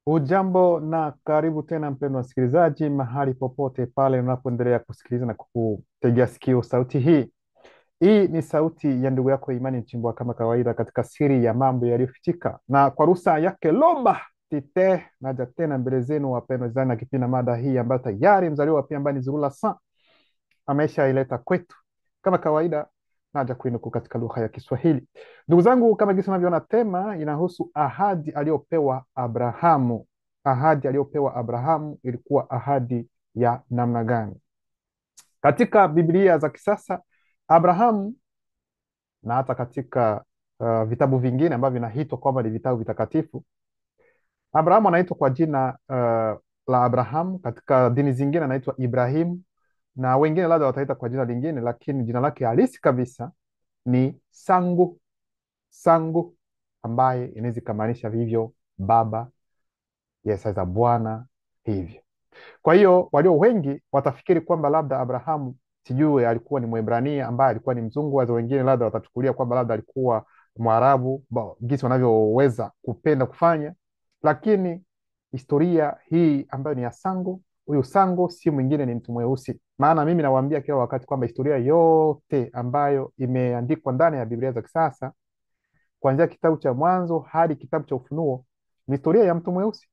Ujambo na karibu tena mpendwa msikilizaji, mahali popote pale unapoendelea kusikiliza na kutegea sikio sauti hii. Hii ni sauti ya ndugu yako Imani Nchimbwa, kama kawaida, katika siri ya mambo yaliyofichika, na kwa ruhusa yake Loba Tite naja tena mbele zenu wapendwa zani, na kipindi mada hii ambayo tayari mzaliwa pia ambaye ni Zurula Sa ameshaileta kwetu. Kama kawaida, naja kwenu katika lugha ya Kiswahili. Ndugu zangu, kama jinsi unavyoona, tema inahusu ahadi aliyopewa Abrahamu. Ahadi aliyopewa Abrahamu ilikuwa ahadi ya namna gani? Katika Biblia za kisasa, Abrahamu na hata katika vitabu vingine ambavyo vinaitwa kwamba ni vitabu vitakatifu, Abrahamu anaitwa kwa jina la Abrahamu. Katika dini zingine anaitwa Ibrahimu, na wengine labda wataita kwa jina lingine, lakini jina lake halisi kabisa ni Sangu. Sangu ambaye inaweza ikamaanisha vivyo baba, yes, za Bwana hivyo. Kwa hiyo walio wengi watafikiri kwamba labda Abrahamu sijui alikuwa ni Mwebrania ambaye alikuwa ni mzungu, wazo wengine labda watachukulia kwamba labda alikuwa Mwarabu, jinsi wanavyoweza kupenda kufanya. Lakini historia hii ambayo ni ya Sango, huyu Sango si mwingine, ni mtu mweusi. Maana mimi nawaambia kila wakati kwamba historia yote ambayo imeandikwa ndani ya Biblia za kisasa, kuanzia kitabu cha Mwanzo hadi kitabu cha Ufunuo, ni historia ya mtu mweusi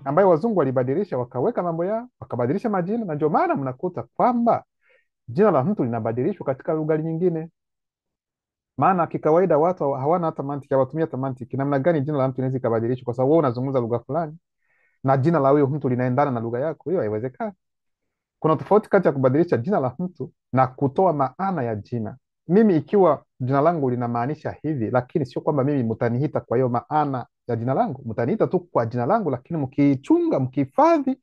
ambayo wazungu walibadilisha, wakaweka mambo yao, wakabadilisha majina, na ndio maana mnakuta kwamba jina la mtu linabadilishwa katika lugha nyingine. Maana kikawaida watu hawana hata mantiki, hawatumia hata mantiki namna gani jina la mtu linaweza kubadilishwa, kwa sababu wewe unazungumza lugha fulani na jina la huyo mtu linaendana na lugha yako. Hiyo haiwezekani. Kuna tofauti kati ya kubadilisha jina la mtu na kutoa maana ya jina. Mimi ikiwa jina langu linamaanisha hivi, lakini sio kwamba mimi mtaniita kwa hiyo maana ya jina langu. Mtaniita tu kwa jina langu, lakini mkiichunga, mkihifadhi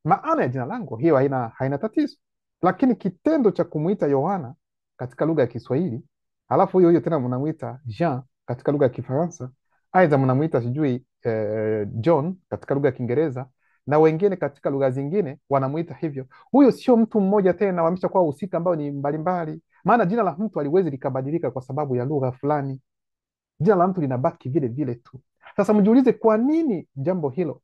maana ya jina langu, hiyo haina tatizo. Lakini kitendo cha kumuita Yohana katika lugha ya Kiswahili, halafu hiyo hiyo tena mnamuita Jean katika lugha ya Kifaransa, aidha mnamuita sijui John katika lugha ya Kiingereza, na wengine katika lugha zingine wanamuita hivyo, huyo sio mtu mmoja tena, wamesha kuwa wahusika ambao ni mbalimbali. Maana jina la mtu haliwezi likabadilika kwa sababu ya lugha fulani. Jina la mtu linabaki vile vile tu. Sasa mjiulize, kwa nini jambo hilo?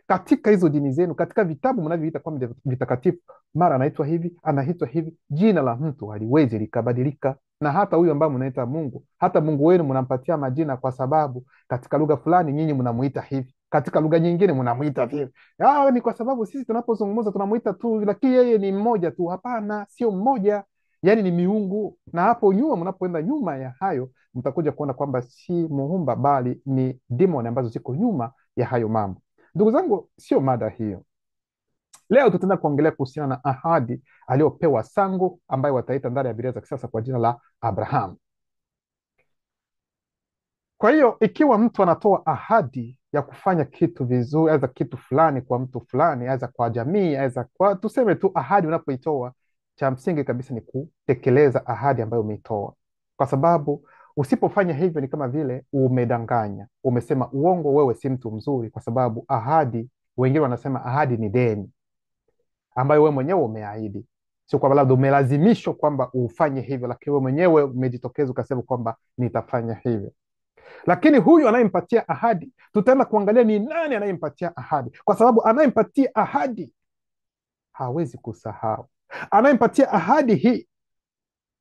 Katika hizo dini zenu, katika vitabu mnavyoita kwamba vitakatifu, mara anaitwa hivi, anaitwa hivi, jina la mtu haliwezi likabadilika. Na hata huyu ambaye mnaita Mungu, hata Mungu wenu mnampatia majina, kwa sababu katika lugha fulani nyinyi mnamuita hivi, katika lugha nyingine mnamuita vile. Ni kwa sababu sisi tunapozungumza tunamuita tu, lakini yeye ni mmoja tu. Hapana, sio mmoja, yaani ni miungu. Na hapo nyuma, mnapoenda nyuma ya hayo, mtakuja kuona kwamba si muumba, bali ni demoni ambazo ziko nyuma ya hayo mambo. Ndugu zangu, sio mada hiyo. Leo tutaenda kuongelea kuhusiana na ahadi aliyopewa Sangu, ambaye wataita ndani ya Biblia za kisasa kwa jina la Abrahamu. Kwa hiyo ikiwa mtu anatoa ahadi ya kufanya kitu vizuri, aidha kitu fulani kwa mtu fulani, aidha kwa jamii, aidha kwa, tuseme tu, ahadi unapoitoa, cha msingi kabisa ni kutekeleza ahadi ambayo umeitoa, kwa sababu usipofanya hivyo ni kama vile umedanganya, umesema uongo. Wewe si mtu mzuri, kwa sababu ahadi, wengine wanasema ahadi ni deni ambayo wewe mwenyewe umeahidi, sio kwamba labda umelazimishwa kwamba ufanye hivyo, lakini wewe mwenyewe umejitokeza ukasema kwamba nitafanya hivyo. Lakini huyu anayempatia ahadi, tutaenda kuangalia ni nani anayempatia ahadi, kwa sababu anayempatia ahadi hawezi kusahau. Anayempatia ahadi hii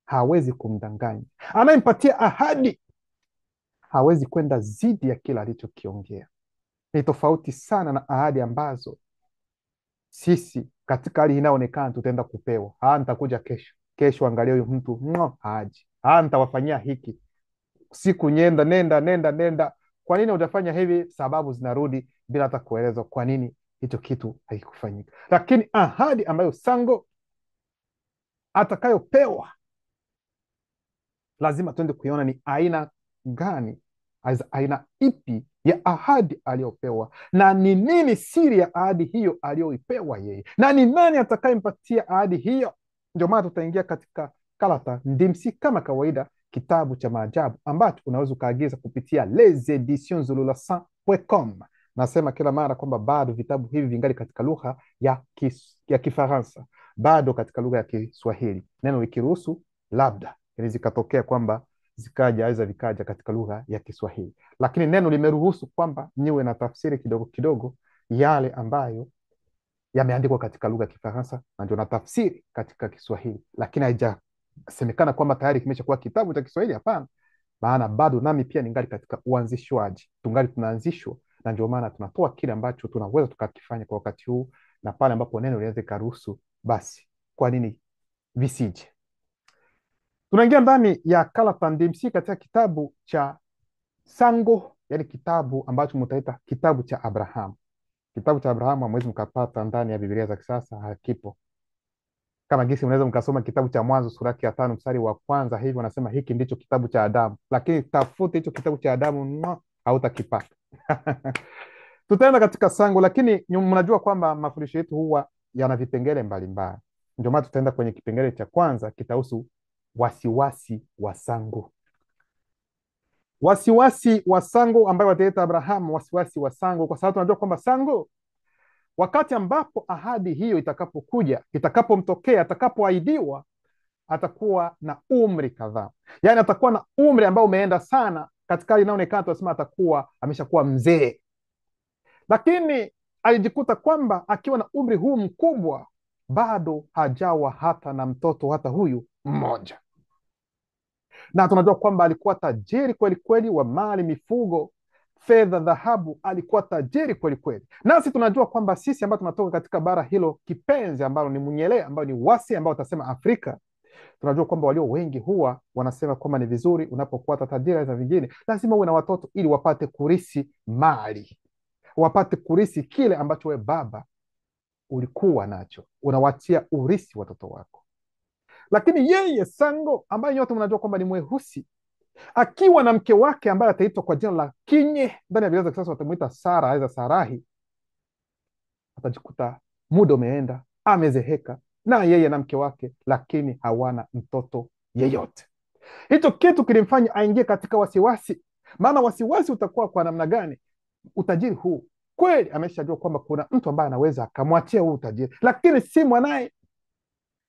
hawezi kumdanganya. Anayempatia ahadi hawezi kwenda zidi ya kila alichokiongea. Ni tofauti sana na ahadi ambazo sisi katika hali inayoonekana tutaenda kupewa. Nitakuja kesho, kesho angalia huyu mtu haji. Nitawafanyia hiki siku, nenda. Kwa nini hujafanya hivi? Sababu zinarudi bila hata kuelezwa kwa nini hicho kitu haikufanyika. Lakini ahadi ambayo Sango atakayopewa, lazima tuende kuiona ni aina gani, aina ipi ya ahadi aliyopewa, na ni nini siri ya ahadi hiyo aliyoipewa yeye, na ni nani atakayempatia ahadi hiyo. Ndio maana tutaingia katika karata ndimsi kama kawaida, kitabu cha maajabu ambacho unaweza ukaagiza kupitia les editions zululasan.com. Nasema kila mara kwamba bado vitabu hivi vingali katika lugha ya Kifaransa, bado katika lugha ya Kiswahili. Neno likiruhusu, labda ili zikatokea kwamba vikaja katika lugha ya Kiswahili, lakini neno limeruhusu kwamba niwe na tafsiri kidogo kidogo yale ambayo yameandikwa katika lugha ya Kifaransa na ndio natafsiri katika Kiswahili, lakini haijasemekana kwamba tayari kimeshakuwa kitabu cha Kiswahili. Hapana, maana bado nami pia ningali katika uanzishwaji, tungali tunaanzishwa, na ndio maana tunatoa kile ambacho tunaweza tukakifanya kwa wakati huu, na pale ambapo neno linaweza ikaruhusu, basi kwa nini visije. Tunaingia ndani ya Kala Pandemsi katika kitabu cha Sango, yani kitabu ambacho mtaita kitabu cha Abrahamu. Kitabu cha Abrahamu hamwezi mkapata ndani ya Biblia za kisasa, hakipo. Kama gisi mnaweza mkasoma kitabu cha Mwanzo sura ya 5 mstari wa kwanza hivi, wanasema hiki ndicho kitabu cha Adamu, lakini tafute hicho kitabu cha Adamu hautakipata. Tutaenda katika Sango, lakini mnajua kwamba mafundisho yetu huwa yana vipengele mbalimbali. Ndio maana tutaenda kwenye kipengele cha kwanza, kitahusu wasiwasi wa Sango. Wasiwasi wa Sango ambayo wataita Abrahamu, wasiwasi wa Sango, kwa sababu tunajua kwamba Sango, wakati ambapo ahadi hiyo itakapokuja, itakapomtokea, atakapoahidiwa, atakuwa na umri kadhaa, yaani atakuwa na umri ambao umeenda sana, katika hali inaonekana tunasema atakuwa ameshakuwa mzee, lakini alijikuta kwamba akiwa na umri huu mkubwa bado hajawa hata na mtoto hata huyu mmoja. Na tunajua kwamba alikuwa tajiri kweli kweli wa mali, mifugo, fedha, dhahabu. Alikuwa tajiri kweli kweli. Nasi tunajua kwamba sisi ambao tunatoka katika bara hilo kipenzi ambalo ni Munyele, ambao ni wasi, ambao utasema Afrika, tunajua kwamba walio wengi huwa wanasema kwamba ni vizuri unapokuwa tajiri za vingine lazima uwe na watoto ili wapate kurisi mali, wapate kurisi kile ambacho we baba ulikuwa nacho, unawatia urisi watoto wako. Lakini yeye Sango, ambaye nyote mnajua kwamba ni mweusi, akiwa na mke wake ambaye ataitwa kwa jina la Kinye, ndani ya Biblia sasa watamuita Sara aidha Sarahi, atajikuta muda umeenda, amezeheka na yeye na mke wake, lakini hawana mtoto yeyote. Hicho kitu kilimfanya aingie katika wasiwasi. Maana wasiwasi utakuwa kwa namna gani? Utajiri huu kweli ameshajua kwamba kuna mtu ambaye anaweza akamwachia huu utajiri, lakini si mwanaye,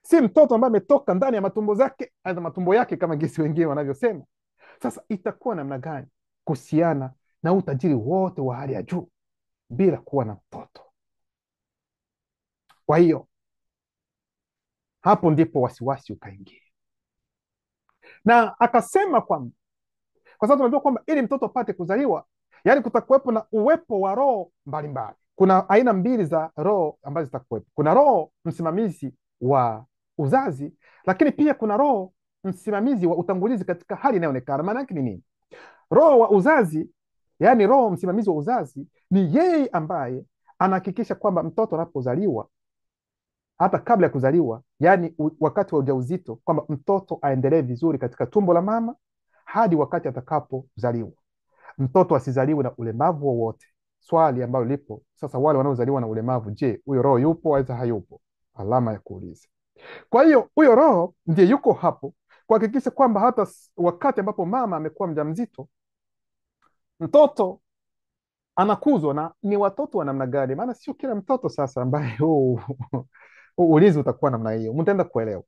si mtoto ambaye ametoka ndani ya matumbo zake, aidha matumbo yake kama gisi wengine wanavyosema. Sasa itakuwa namna gani kuhusiana na utajiri wote wa hali ya juu bila kuwa na mtoto? Kwa hiyo hapo ndipo wasiwasi ukaingia, na akasema kwamba kwa sababu tunajua kwamba ili mtoto apate kuzaliwa, yaani kutakuwepo na uwepo wa roho mbalimbali. Kuna aina mbili za roho ambazo zitakuwepo. Kuna roho msimamizi wa uzazi, lakini pia kuna roho msimamizi wa utangulizi katika hali inayoonekana. Maana yake ni nini? Roho wa uzazi, yaani roho msimamizi wa uzazi, ni yeye ambaye anahakikisha kwamba mtoto anapozaliwa, hata kabla ya kuzaliwa, yaani wakati wa ujauzito, kwamba mtoto aendelee vizuri katika tumbo la mama hadi wakati atakapozaliwa. Mtoto asizaliwe na ulemavu wowote. Swali ambalo lipo sasa, wale wanaozaliwa na ulemavu, je, huyo roho yupo au hayupo? Alama ya kuuliza. Kwa hiyo huyo roho ndiye yuko hapo kuhakikisha kwamba hata wakati ambapo mama amekuwa mjamzito, mtoto anakuzwa. Na ni watoto wa namna gani? Maana sio kila mtoto sasa ambaye ulinzi utakuwa namna hiyo, mtaenda kuelewa.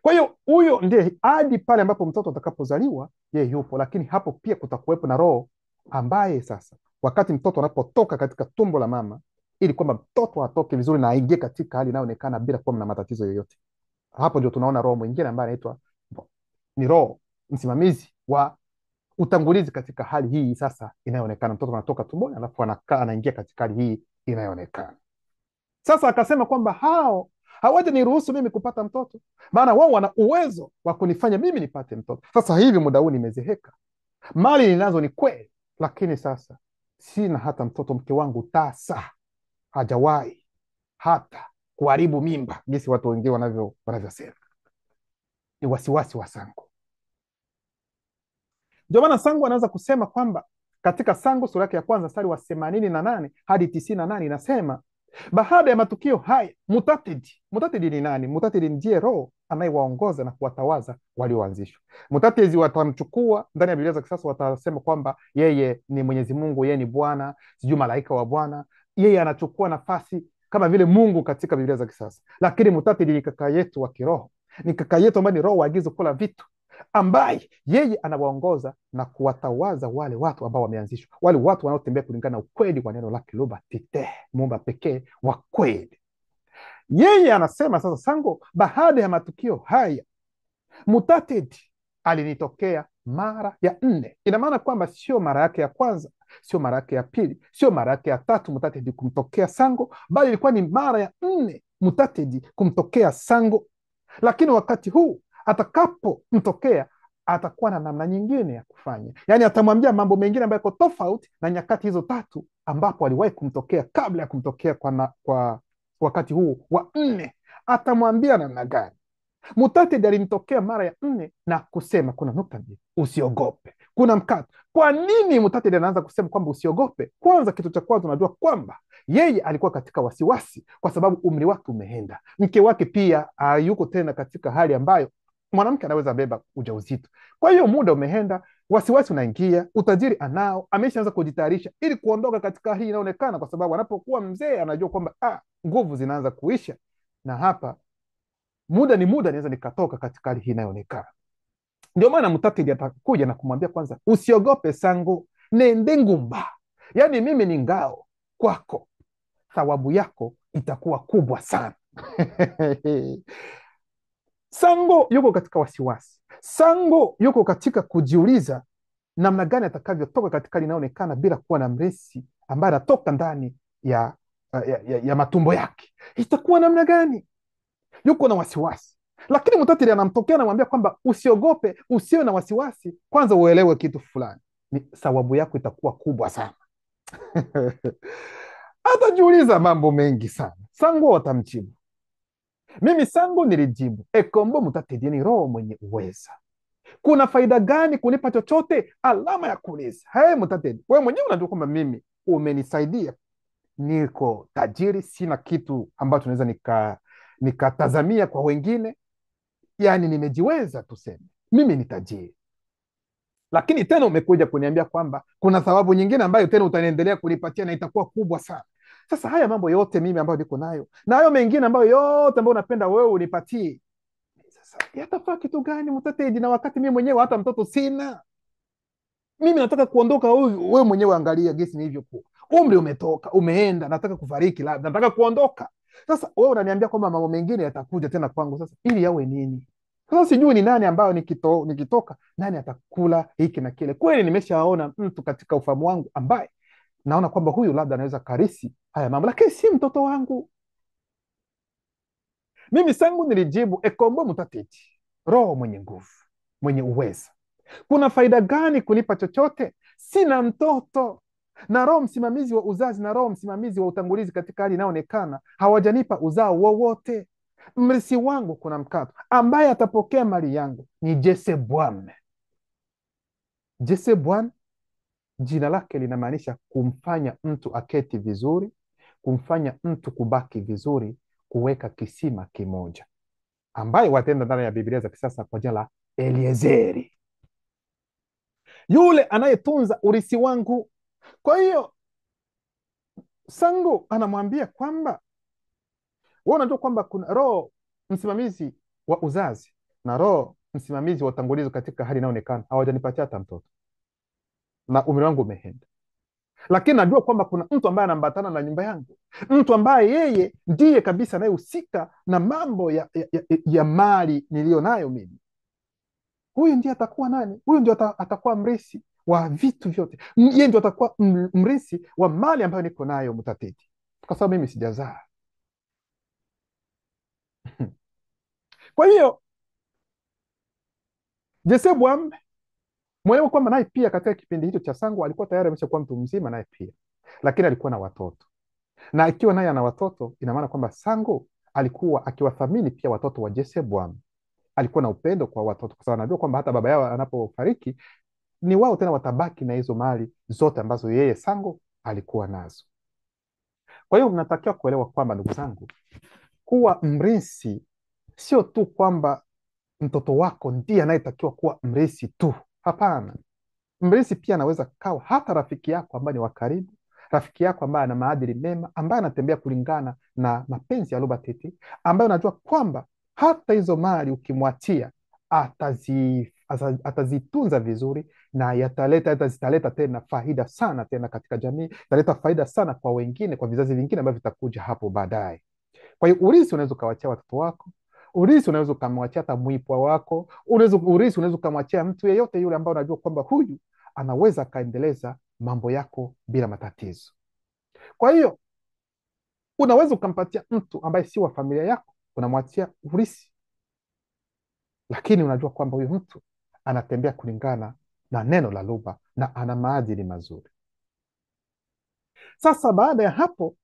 Kwa hiyo huyo ndiye hadi pale ambapo mtoto atakapozaliwa yeye yupo, lakini hapo pia kutakuwepo na roho ambaye sasa wakati mtoto anapotoka katika tumbo la mama, ili kwamba mtoto atoke vizuri na aingie katika hali inayoonekana bila kuwa na matatizo yoyote, hapo ndio tunaona roho mwingine ambaye anaitwa ni roho msimamizi wa utangulizi katika hali hii sasa inayoonekana. Mtoto anatoka tumboni alafu anakaa anaingia katika hali hii inayoonekana. Sasa akasema kwamba hao hawaja niruhusu mimi kupata mtoto, maana wao wana uwezo wa kunifanya mimi nipate mtoto. Sasa hivi muda huu nimezeheka, mali ninazo ni kweli, lakini sasa sina hata mtoto. Mke wangu tasa hajawahi hata kuharibu mimba jinsi watu wengine wanavyosema. Ni wasiwasi wa Sango. Ndio maana Sango anaweza kusema kwamba katika Sango sura yake ya kwanza mstari wa 88 hadi 98 inasema, baada ya matukio haya mutatidi ni nani? Mutatidi ndiye roho anayewaongoza na kuwatawaza walioanzishwa. Mutatidi watamchukua ndani ya Biblia za kisasa, watasema kwamba yeye ni Mwenyezi Mungu, yeye ni Bwana, sijui malaika wa Bwana, yeye anachukua nafasi kama vile Mungu katika Biblia za kisasa. Lakini mutatidi ni kaka yetu wa kiroho, ni kaka yetu ambaye ni roho waagizo kula vitu, ambaye yeye anawaongoza na kuwatawaza wale watu ambao wameanzishwa, wale watu wanaotembea kulingana na ukweli wa neno lake Luba Tite, muumba pekee wa kweli. Yeye anasema sasa, Sango, baada ya matukio haya Mutatedi alinitokea mara ya 4. Ina maana kwamba sio mara yake ya kwanza, sio mara yake ya pili, sio mara yake ya tatu Mutatedi kumtokea Sango, bali ilikuwa ni mara ya 4 Mutatedi kumtokea Sango. Lakini wakati huu atakapomtokea atakuwa na namna nyingine ya kufanya, yaani atamwambia mambo mengine ambayo yako tofauti na nyakati hizo 3 ambapo aliwahi kumtokea kabla ya kumtokea kwa wakati huu wa 4. Atamwambia namna gani? Mutatedi alimtokea mara ya 4 na kusema kuna nukta mbili: usiogope. Kuna mkato. Kwa nini Mutatedi anaanza kusema kwamba usiogope? Kwanza, kitu cha kwanza, unajua kwamba yeye alikuwa katika wasiwasi kwa sababu umri wake umeenda. Mke wake pia yuko tena katika hali ambayo mwanamke anaweza beba ujauzito. Kwa hiyo muda umeenda, wasiwasi unaingia, utajiri anao, ameshaanza kujitayarisha ili kuondoka katika hii inaonekana, kwa sababu anapokuwa mzee anajua kwamba nguvu zinaanza kuisha, na hapa muda ni muda, naweza nikatoka katika hali hii inayoonekana. Ndio maana Mutatedi atakuja na kumwambia kwanza, usiogope Sango, nende ngumba, yaani mimi ni ngao kwako, thawabu yako itakuwa kubwa sana. Sango yuko katika wasiwasi. Sango yuko katika kujiuliza namna gani atakavyotoka katika linaonekana bila kuwa na mrisi ambaye anatoka ndani ya matumbo yake. Itakuwa namna gani? Yuko na wasiwasi, lakini Mutatedi anamtokea, anamwambia kwamba usiogope, usiwe na wasiwasi, kwanza uelewe kitu fulani, ni thawabu yako itakuwa kubwa sana. Atajiuliza mambo mengi sana. Sango watamjibu, mimi Sango nilijibu, ekombo Mutatedi ni roho mwenye uweza, kuna faida gani kunipa chochote? Alama ya kuuliza. Hey Mutatedi, wewe mwenyewe unajua kwamba mimi umenisaidia, niko tajiri, sina kitu ambacho naweza nikatazamia kwa wengine, yaani nimejiweza, tuseme mimi ni tajiri, lakini tena umekuja kuniambia kwamba kuna thawabu nyingine ambayo tena utaniendelea kunipatia na itakuwa kubwa sana. Sasa haya mambo yote mimi ambayo niko nayo na hayo mengine ambayo yote ambayo unapenda wewe unipatie, sasa yatafaa kitu gani Mutatedi, na wakati mimi mwenyewe hata mtoto sina? Mimi nataka kuondoka, wewe mwenyewe angalia gesi nilivyokuwa, umri umetoka, umeenda, nataka kufariki, labda nataka kuondoka. Sasa wewe unaniambia kwamba mambo mengine yatakuja tena kwangu, sasa ili yawe nini? Sasa sijui ni nani ambayo nikitoka nani atakula hiki na kile. Kweli nimeshaona mtu katika ufahamu wangu ambaye naona kwamba huyu labda anaweza karisi haya mambo, lakini si mtoto wangu. Mimi Sango nilijibu, ekombo Mutatedi, roho mwenye nguvu, mwenye uweza, kuna faida gani kunipa chochote? Sina mtoto, na roho msimamizi wa uzazi na roho msimamizi wa utangulizi katika hali inayoonekana hawajanipa uzao wowote. Mrisi wangu kuna mkato, ambaye atapokea mali yangu ni Jesebwam. Jesebwam jina lake linamaanisha kumfanya mtu aketi vizuri, kumfanya mtu kubaki vizuri, kuweka kisima kimoja, ambaye watenda ndani ya Biblia za kisasa kwa jina la Eliezeri, yule anayetunza urisi wangu. Kwa hiyo Sango anamwambia kwamba wewe unajua kwamba kuna roho msimamizi wa uzazi na roho msimamizi wa utangulizi katika hali inayoonekana hawajanipatia hata mtoto, na umri wangu umeenda, lakini najua kwamba kuna mtu ambaye anaambatana na nyumba yangu, mtu ambaye yeye ndiye kabisa anayehusika na mambo ya mali niliyo nayo mimi. Huyu ndiye atakuwa nani? Huyu ndio atakuwa mrisi wa vitu vyote, yeye ndio atakuwa mrisi wa mali ambayo niko nayo Mutatedi, kwa sababu mimi sijazaa. Kwa hiyo Jesebwam mwelewa kwamba naye pia katika kipindi hicho cha Sango alikuwa tayari ameshakuwa mtu mzima naye pia, lakini alikuwa na watoto, na ikiwa naye ana watoto, ina maana kwamba Sango alikuwa akiwathamini pia watoto wa Jesebwam. Alikuwa na upendo kwa watoto, kwa sababu anajua kwamba hata baba yao anapofariki ni wao tena watabaki na hizo mali zote ambazo yeye Sango alikuwa nazo. Kwa hiyo mnatakiwa kuelewa kwamba, ndugu zangu, kuwa mrisi sio tu kwamba mtoto wako ndiye anayetakiwa kuwa mrisi tu. Hapana, mrisi pia anaweza kawa hata rafiki yako ambaye ni wa karibu, rafiki yako ambaye ana maadili mema, ambaye anatembea kulingana na mapenzi ya Luba Tete, ambaye unajua kwamba hata hizo mali ukimwachia atazitunza vizuri, na zitaleta tena faida sana tena katika jamii, italeta faida sana kwa wengine, kwa vizazi vingine ambavyo vitakuja hapo baadaye. Kwa hiyo urithi unaweza ukawachia watoto wako, urithi unaweza ukamwachia hata mwipwa wako, urithi unaweza ukamwachia mtu yeyote yule ambao unajua kwamba huyu anaweza akaendeleza mambo yako bila matatizo. Kwa hiyo unaweza ukampatia mtu ambaye si wa familia yako, unamwachia urithi, lakini unajua kwamba huyu mtu anatembea kulingana na neno la lugha na ana maadili mazuri. Sasa baada ya hapo,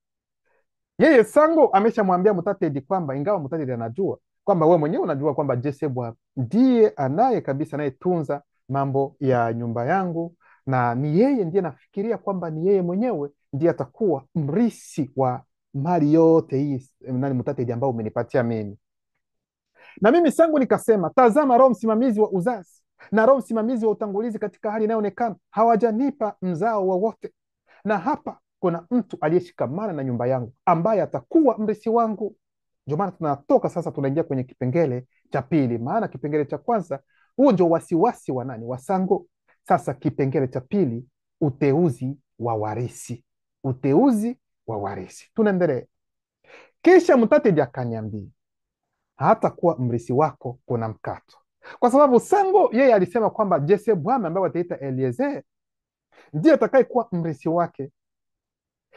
yeye Sango ameshamwambia Mutatedi kwamba, ingawa Mutatedi anajua kwamba wewe mwenyewe unajua kwamba Jessebwa ndiye anaye kabisa anayetunza mambo ya nyumba yangu, na ni yeye ndiye, nafikiria kwamba ni yeye mwenyewe ndiye atakuwa mrisi wa mali yote hii, nani, Mutatedi, ambao umenipatia mimi. Na mimi Sango nikasema, tazama, Roho msimamizi wa uzazi na Roho msimamizi wa utangulizi katika hali inayoonekana hawajanipa mzao wowote, na hapa kuna mtu aliyeshikamana na nyumba yangu ambaye atakuwa mrisi wangu. Ndio maana tunatoka sasa, tunaingia kwenye kipengele cha pili, maana kipengele cha kwanza, huo ndio wasiwasi wa nani, wa Sango. Sasa kipengele cha pili, uteuzi wa warisi, uteuzi wa warisi. Tunaendelea. Kisha Mutatedi akaniambia, hata kuwa mrisi wako kuna mkato, kwa sababu Sango yeye alisema kwamba Jessebwame ambaye wataita Eliezer ndiye atakaye kuwa mrisi wake,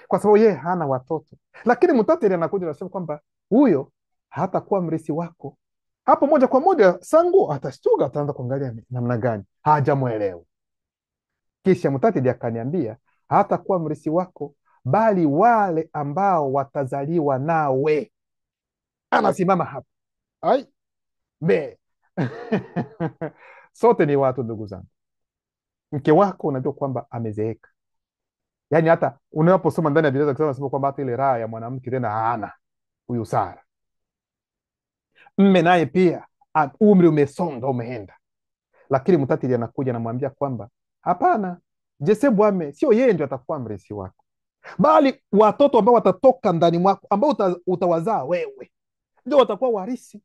kwa sababu yeye hana watoto. Lakini Mutatedi anakuja anasema kwamba huyo hatakuwa mrisi wako. Hapo moja kwa moja Sango atashtuka, ataanza kuangalia namna gani, hajamwelewa. Kisha Mutatedi akaniambia, hatakuwa mrisi wako, bali wale ambao watazaliwa nawe. Anasimama hapa, ai be sote ni watu, ndugu zangu. Mke wako unajua kwamba amezeeka, yaani hata unaposoma ndani ya Biblia nasema kwamba hata ile raha ya mwanamke tena hana huyu Sara. Mme naye pia umri umesonga, umeenda. Lakini Mutatedi anakuja anamwambia kwamba hapana, Jessebwame sio yeye ndio atakuwa mrisi wako, bali watoto ambao watatoka ndani mwako, ambao utawazaa wewe, ndio watakuwa warisi.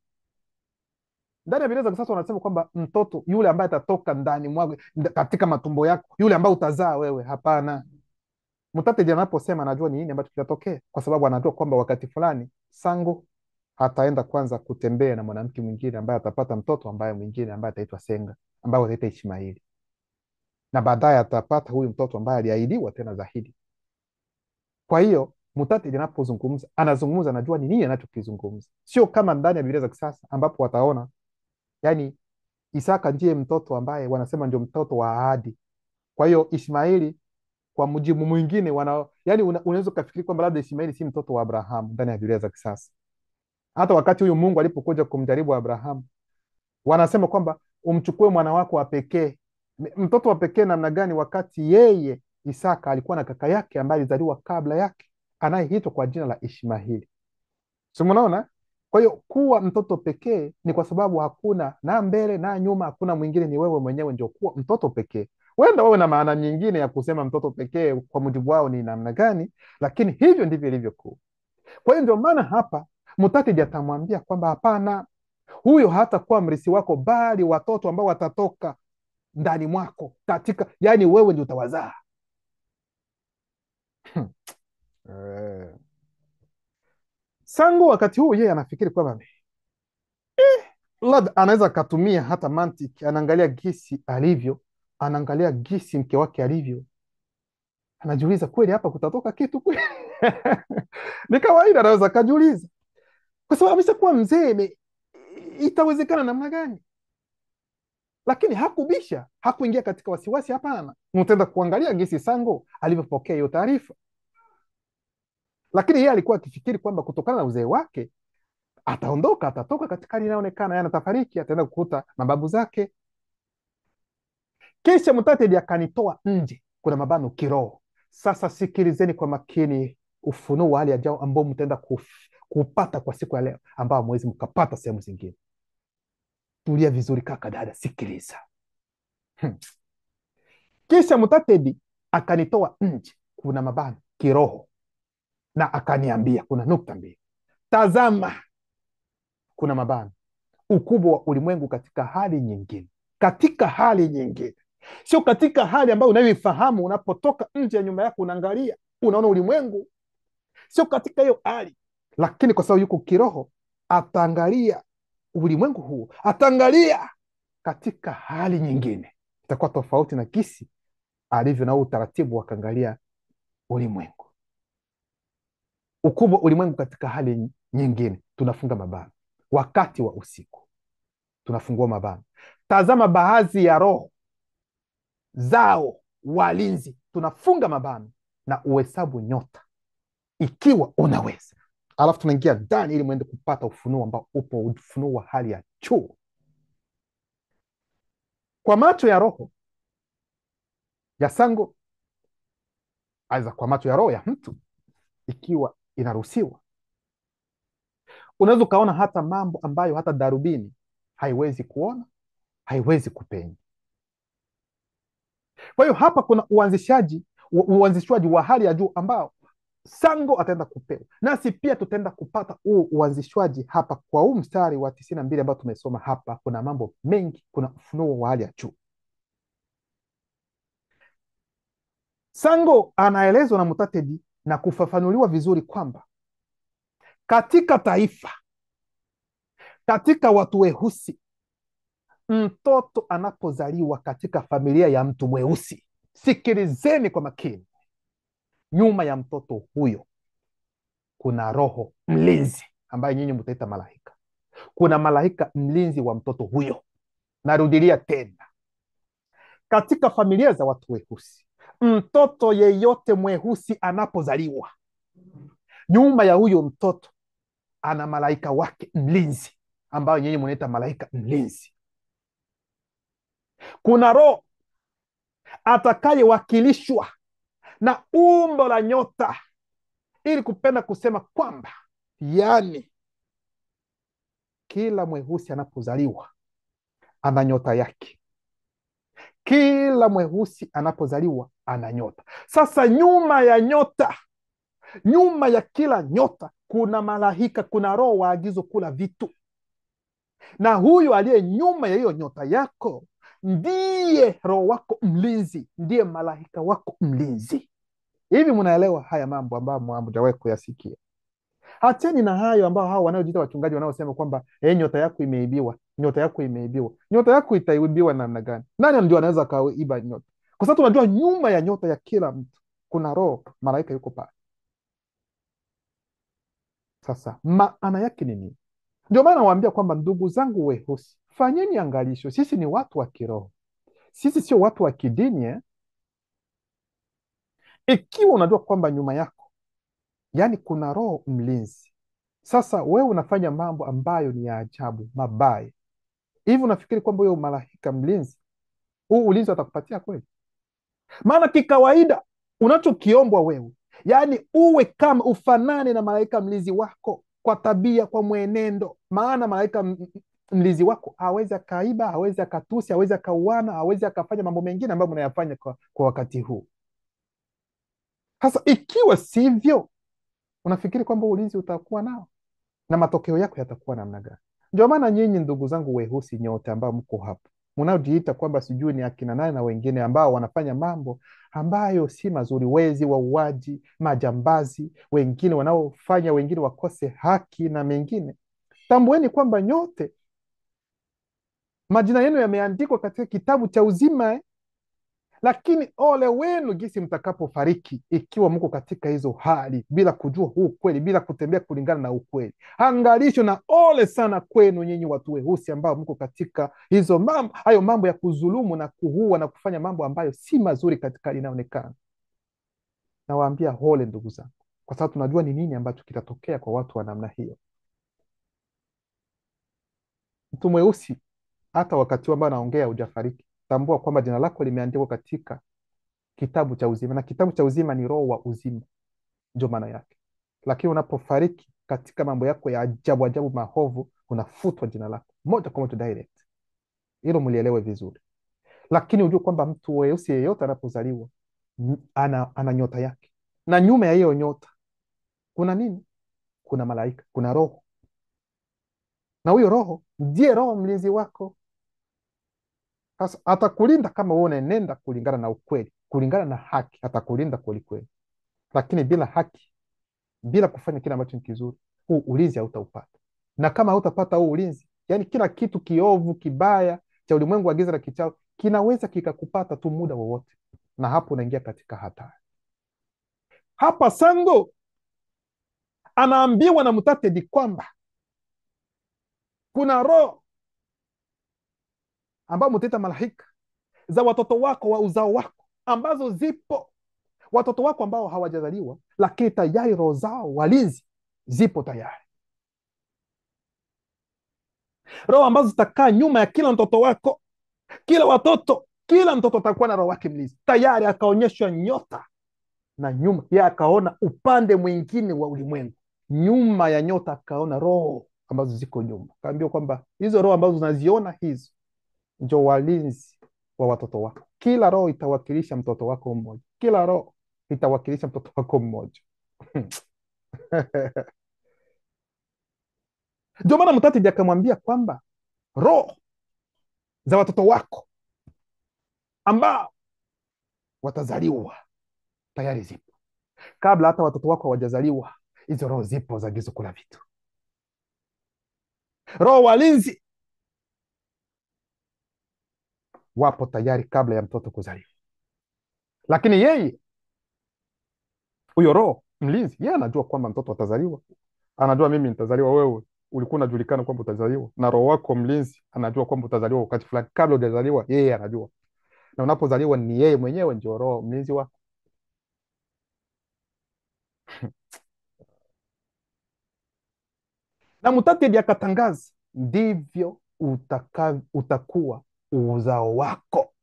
Ndani ya Biblia za kisasa wanasema kwamba mtoto yule ambaye atatoka ndani mwako, katika matumbo yako, yule ambaye utazaa wewe. Hapana. Mutatedi anaposema anajua ni nini ambacho kitatokea, kwa sababu anajua kwamba wakati fulani Sango ataenda kwanza kutembea na mwanamke mwingine ambaye atapata mtoto ambaye mwingine ambaye ataitwa Senga, ambaye ataitwa Ishmaeli, na baadaye atapata huyu mtoto ambaye aliahidiwa tena zaidi. Kwa hiyo Mutatedi anapozungumza anazungumza, anajua ni nini anachokizungumza, sio kama ndani ya Biblia za kisasa ambapo wataona yani Isaka ndiye mtoto ambaye wanasema ndio mtoto wa ahadi. Kwa hiyo Ishmaeli kwa mujibu mwingine yani unaweza ukafikiri kwamba labda Ishmaeli si mtoto wa Abrahamu ndani ya Biblia za kisasa. Hata wakati huyu Mungu alipokuja kumjaribu Abrahamu, wanasema kwamba umchukue mwana wako wa pekee. Mtoto wa pekee namna gani, wakati yeye Isaka alikuwa na kaka yake ambaye alizaliwa kabla yake anayeitwa kwa jina la Ishmaeli. Si mnaona? Kwa hiyo kuwa mtoto pekee ni kwa sababu hakuna na mbele na nyuma, hakuna mwingine, ni wewe mwenyewe ndio kuwa mtoto pekee. Wenda wewe na maana nyingine ya kusema mtoto pekee kwa mujibu wao ni namna gani, lakini hivyo ndivyo ilivyokuwa. Kwa hiyo ndio maana hapa Mutatedi atamwambia kwamba hapana, huyo hatakuwa mrisi wako, bali watoto ambao watatoka ndani mwako, katika yani wewe ndio utawazaa. Sango wakati huu yeye anafikiri kwamba labda anaweza akatumia hata mantiki, anaangalia gisi alivyo, anaangalia gisi mke wake alivyo, anajiuliza kweli hapa kutatoka kitu kweli? Ni kawaida, anaweza akajiuliza, kwa sababu ameshakuwa mzee, itawezekana namna gani? Lakini hakubisha, hakuingia katika wasiwasi. Hapana, mtaenda kuangalia gisi Sango alivyopokea hiyo taarifa. Lakini yeye alikuwa akifikiri kwamba kutokana na uzee wake ataondoka, atatoka katika hali inayoonekana, yana tafariki, ataenda kukuta mababu zake. Kisha Mutatedi akanitoa nje, kuna mabano kiroho. Sasa sikilizeni kwa makini ufunuo wa hali ya jao ambao mtaenda kupata kwa siku ya leo, ambao hamwezi mkapata sehemu zingine. Tulia vizuri kaka, dada, sikiliza. Kisha Mutatedi akanitoa nje, kuna mabano kiroho, na akaniambia kuna nukta mbili. Tazama, kuna mabano, ukubwa wa ulimwengu katika hali nyingine, katika hali nyingine, sio katika hali ambayo unayoifahamu. Unapotoka nje ya nyumba yako, unaangalia, unaona ulimwengu, sio katika hiyo hali. Lakini kwa sababu yuko kiroho, ataangalia ulimwengu huu, ataangalia katika hali nyingine, itakuwa tofauti na kisi alivyo na utaratibu wa kuangalia ulimwengu. Ukubwa ulimwengu katika hali nyingine, tunafunga mabano wakati wa usiku, tunafungua mabano. Tazama baadhi ya roho zao walinzi, tunafunga mabano na uhesabu nyota ikiwa unaweza, alafu tunaingia ndani ili mwende kupata ufunuo ambao upo, ufunuo wa hali ya juu kwa macho ya roho ya sango, aidha kwa macho ya roho ya mtu, ikiwa inaruhusiwa. Unaweza ukaona hata mambo ambayo hata darubini haiwezi kuona, haiwezi kupenya. Kwa hiyo hapa kuna uanzishwaji wa hali ya juu ambao sango ataenda kupewa, nasi pia tutaenda kupata huu uanzishwaji hapa kwa huu mstari wa 92 ambao tumesoma hapa. Kuna mambo mengi, kuna ufunuo wa hali ya juu. Sango anaelezwa na Mutatedi na kufafanuliwa vizuri kwamba katika taifa, katika watu weusi, mtoto anapozaliwa katika familia ya mtu mweusi, sikilizeni kwa makini, nyuma ya mtoto huyo kuna roho mlinzi ambaye nyinyi mtaita malaika. Kuna malaika mlinzi wa mtoto huyo. Narudilia tena, katika familia za watu weusi, mtoto yeyote mweusi anapozaliwa, nyuma ya huyo mtoto ana malaika wake mlinzi ambayo nyinyi mnaita malaika mlinzi. Kuna roho atakayewakilishwa na umbo la nyota, ili kupenda kusema kwamba yani kila mweusi anapozaliwa ana nyota yake. Kila mweusi anapozaliwa ana nyota. Sasa nyuma ya nyota, nyuma ya kila nyota kuna malaika, kuna roho waagizo kula vitu, na huyu aliye nyuma ya hiyo nyota yako ndiye roho wako mlinzi, ndiye malaika wako mlinzi. Hivi mnaelewa haya mambo ambayo hamjawahi kuyasikia? Acheni na hayo ambao hao wanaojiita wachungaji wanaosema kwamba nyota yako imeibiwa, nyota yako imeibiwa. Nyota yako itaibiwa namna gani? Nani ndio anaweza kaiba nyota? Kwa sababu tunajua nyuma ya nyota ya kila mtu kuna roho, malaika yuko pale. Sasa maana yake ni nini? Ndio maana nawaambia kwamba ndugu zangu weusi, fanyeni angalisho. Sisi ni watu wa kiroho, sisi sio watu wa kidini. Ikiwa unajua kwamba nyuma yako yani kuna roho mlinzi, sasa wewe unafanya mambo ambayo ni ya ajabu, mabaya hivi, unafikiri kwamba huyo malaika mlinzi, huu ulinzi atakupatia kweli? Maana kikawaida unachokiombwa wewe, yani uwe kama ufanane na malaika mlinzi wako kwa tabia, kwa mwenendo. Maana malaika mlinzi wako hawezi akaiba, hawezi akatusi, hawezi akauana, hawezi akafanya mambo mengine ambayo mnayafanya kwa wakati huu. Sasa ikiwa sivyo, unafikiri kwamba ulinzi utakuwa nao na matokeo yako yatakuwa namna gani? Ndio maana nyinyi ndugu zangu weusi nyote ambao mko hapa, mnaojiita kwamba sijui ni akina nani na wengine ambao wanafanya mambo ambayo si mazuri, wezi, wauaji, majambazi, wengine wanaofanya wengine wakose haki na mengine, tambueni kwamba nyote majina yenu yameandikwa katika kitabu cha uzima. Lakini ole wenu jinsi mtakapofariki ikiwa mko katika hizo hali, bila kujua huu ukweli, bila kutembea kulingana na ukweli. Angalisho na ole sana kwenu nyinyi watu weusi ambao mko katika hizo mambo, hayo mambo ya kudhulumu na kuua na kufanya mambo ambayo si mazuri katika linaonekana. Nawaambia ole ndugu zangu, kwa sababu tunajua ni nini ambacho kitatokea kwa watu wa namna hiyo. Mtu mweusi hata wakati ambao anaongea hujafariki, tambua kwamba jina lako limeandikwa katika kitabu cha uzima, na kitabu cha uzima ni roho wa uzima, ndio maana yake. Lakini unapofariki katika mambo yako ya ajabu ajabu mahovu, unafutwa jina lako moja kwa moja direct. Hilo mlielewe vizuri. Lakini ujue kwamba mtu weusi yeyote anapozaliwa ana nyota yake, na nyuma ya hiyo nyota kuna nini? Kuna malaika, kuna roho, na huyo roho ndiye roho mlinzi wako. Sasa atakulinda kama wewe unaenenda kulingana na ukweli, kulingana na haki, atakulinda kweli kweli. Lakini bila haki, bila kufanya kile ambacho ni kizuri, huu ulinzi hautaupata. Na kama hautapata huu ulinzi, yani kila kitu kiovu kibaya cha ulimwengu wa giza la kichawi kinaweza kikakupata tu muda wowote, na hapo unaingia katika hatari. Hapa Sango anaambiwa na Mutatedi kwamba kuna roho ambao mutaita malaika za watoto wako wa uzao wako, ambazo zipo watoto wako ambao hawajazaliwa, lakini tayari roho zao walinzi zipo tayari, roho ambazo zitakaa nyuma ya kila mtoto wako. Kila mtoto atakuwa na roho wake mlinzi tayari. Akaonyeshwa nyota, na nyuma yeye akaona upande mwingine wa ulimwengu, nyuma ya nyota akaona roho ambazo ziko nyuma. Kaambiwa kwamba hizo roho ambazo unaziona hizo ndio walinzi wa watoto wako. Kila roho itawakilisha mtoto wako mmoja, kila roho itawakilisha mtoto wako mmoja. Ndio maana Mutatedi akamwambia kwamba roho za watoto wako ambao watazaliwa tayari zipo. Kabla hata watoto wako hawajazaliwa, hizo roho zipo za gizo kula vitu. Roho walinzi wapo tayari kabla ya mtoto kuzaliwa. Lakini yeye, huyo roho mlinzi, yeye anajua kwamba mtoto atazaliwa. Anajua mimi nitazaliwa, wewe ulikuwa unajulikana kwamba utazaliwa, na roho wako mlinzi anajua kwamba utazaliwa wakati fulani. Kabla hujazaliwa, yeye anajua, na unapozaliwa ni yeye mwenyewe ndio roho mlinzi wako. Na Mutatedi akatangaza, ndivyo utakuwa uzao wako.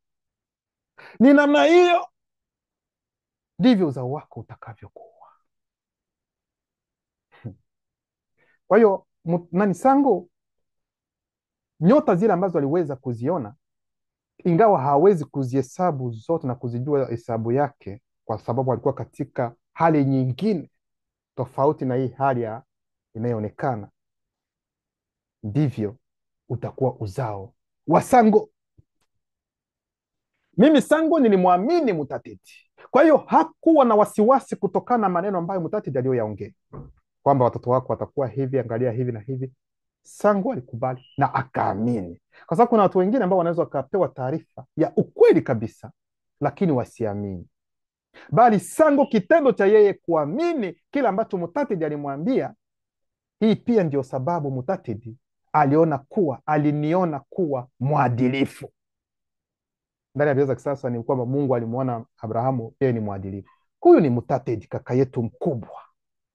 Ni namna hiyo ndivyo uzao wako utakavyokuwa. Kwa hiyo Sango, nyota zile ambazo aliweza kuziona, ingawa hawezi kuzihesabu zote na kuzijua hesabu yake, kwa sababu alikuwa katika hali nyingine tofauti na hii hali inayoonekana, ndivyo utakuwa uzao wa Sango. Mimi Sango nilimwamini Mutatedi, kwa hiyo hakuwa na wasiwasi kutokana na maneno ambayo Mutatedi aliyoyaongea kwamba watoto wako watakuwa hivi, angalia hivi na hivi. Sango alikubali na akaamini, kwa sababu kuna watu wengine ambao wanaweza wakapewa taarifa ya ukweli kabisa lakini wasiamini, bali Sango, kitendo cha yeye kuamini kile ambacho Mutatedi alimwambia, hii pia ndio sababu Mutatedi aliniona kuwa mwadilifu. Ndani ya Biblia za kisasa ni kwamba Mungu alimuona Abrahamu yeye ni mwadilifu. Huyu ni Mutatedi, kaka yetu mkubwa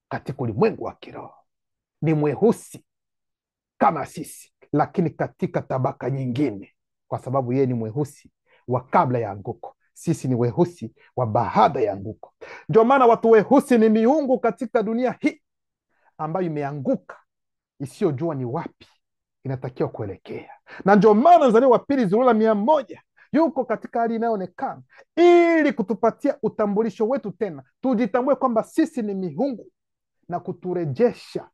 katika ulimwengu wa kiroho. Ni mweusi kama sisi, lakini katika tabaka nyingine, kwa sababu yeye ni mweusi wa kabla ya anguko, sisi ni weusi wa baada ya anguko. Ndio maana watu weusi ni miungu katika dunia hii ambayo imeanguka, isiyojua ni wapi inatakiwa kuelekea. Na ndio maana Mzaliwa wa Pili Zulula 100 yuko katika hali inayoonekana, ili kutupatia utambulisho wetu tena, tujitambue kwamba sisi ni miungu na kuturejesha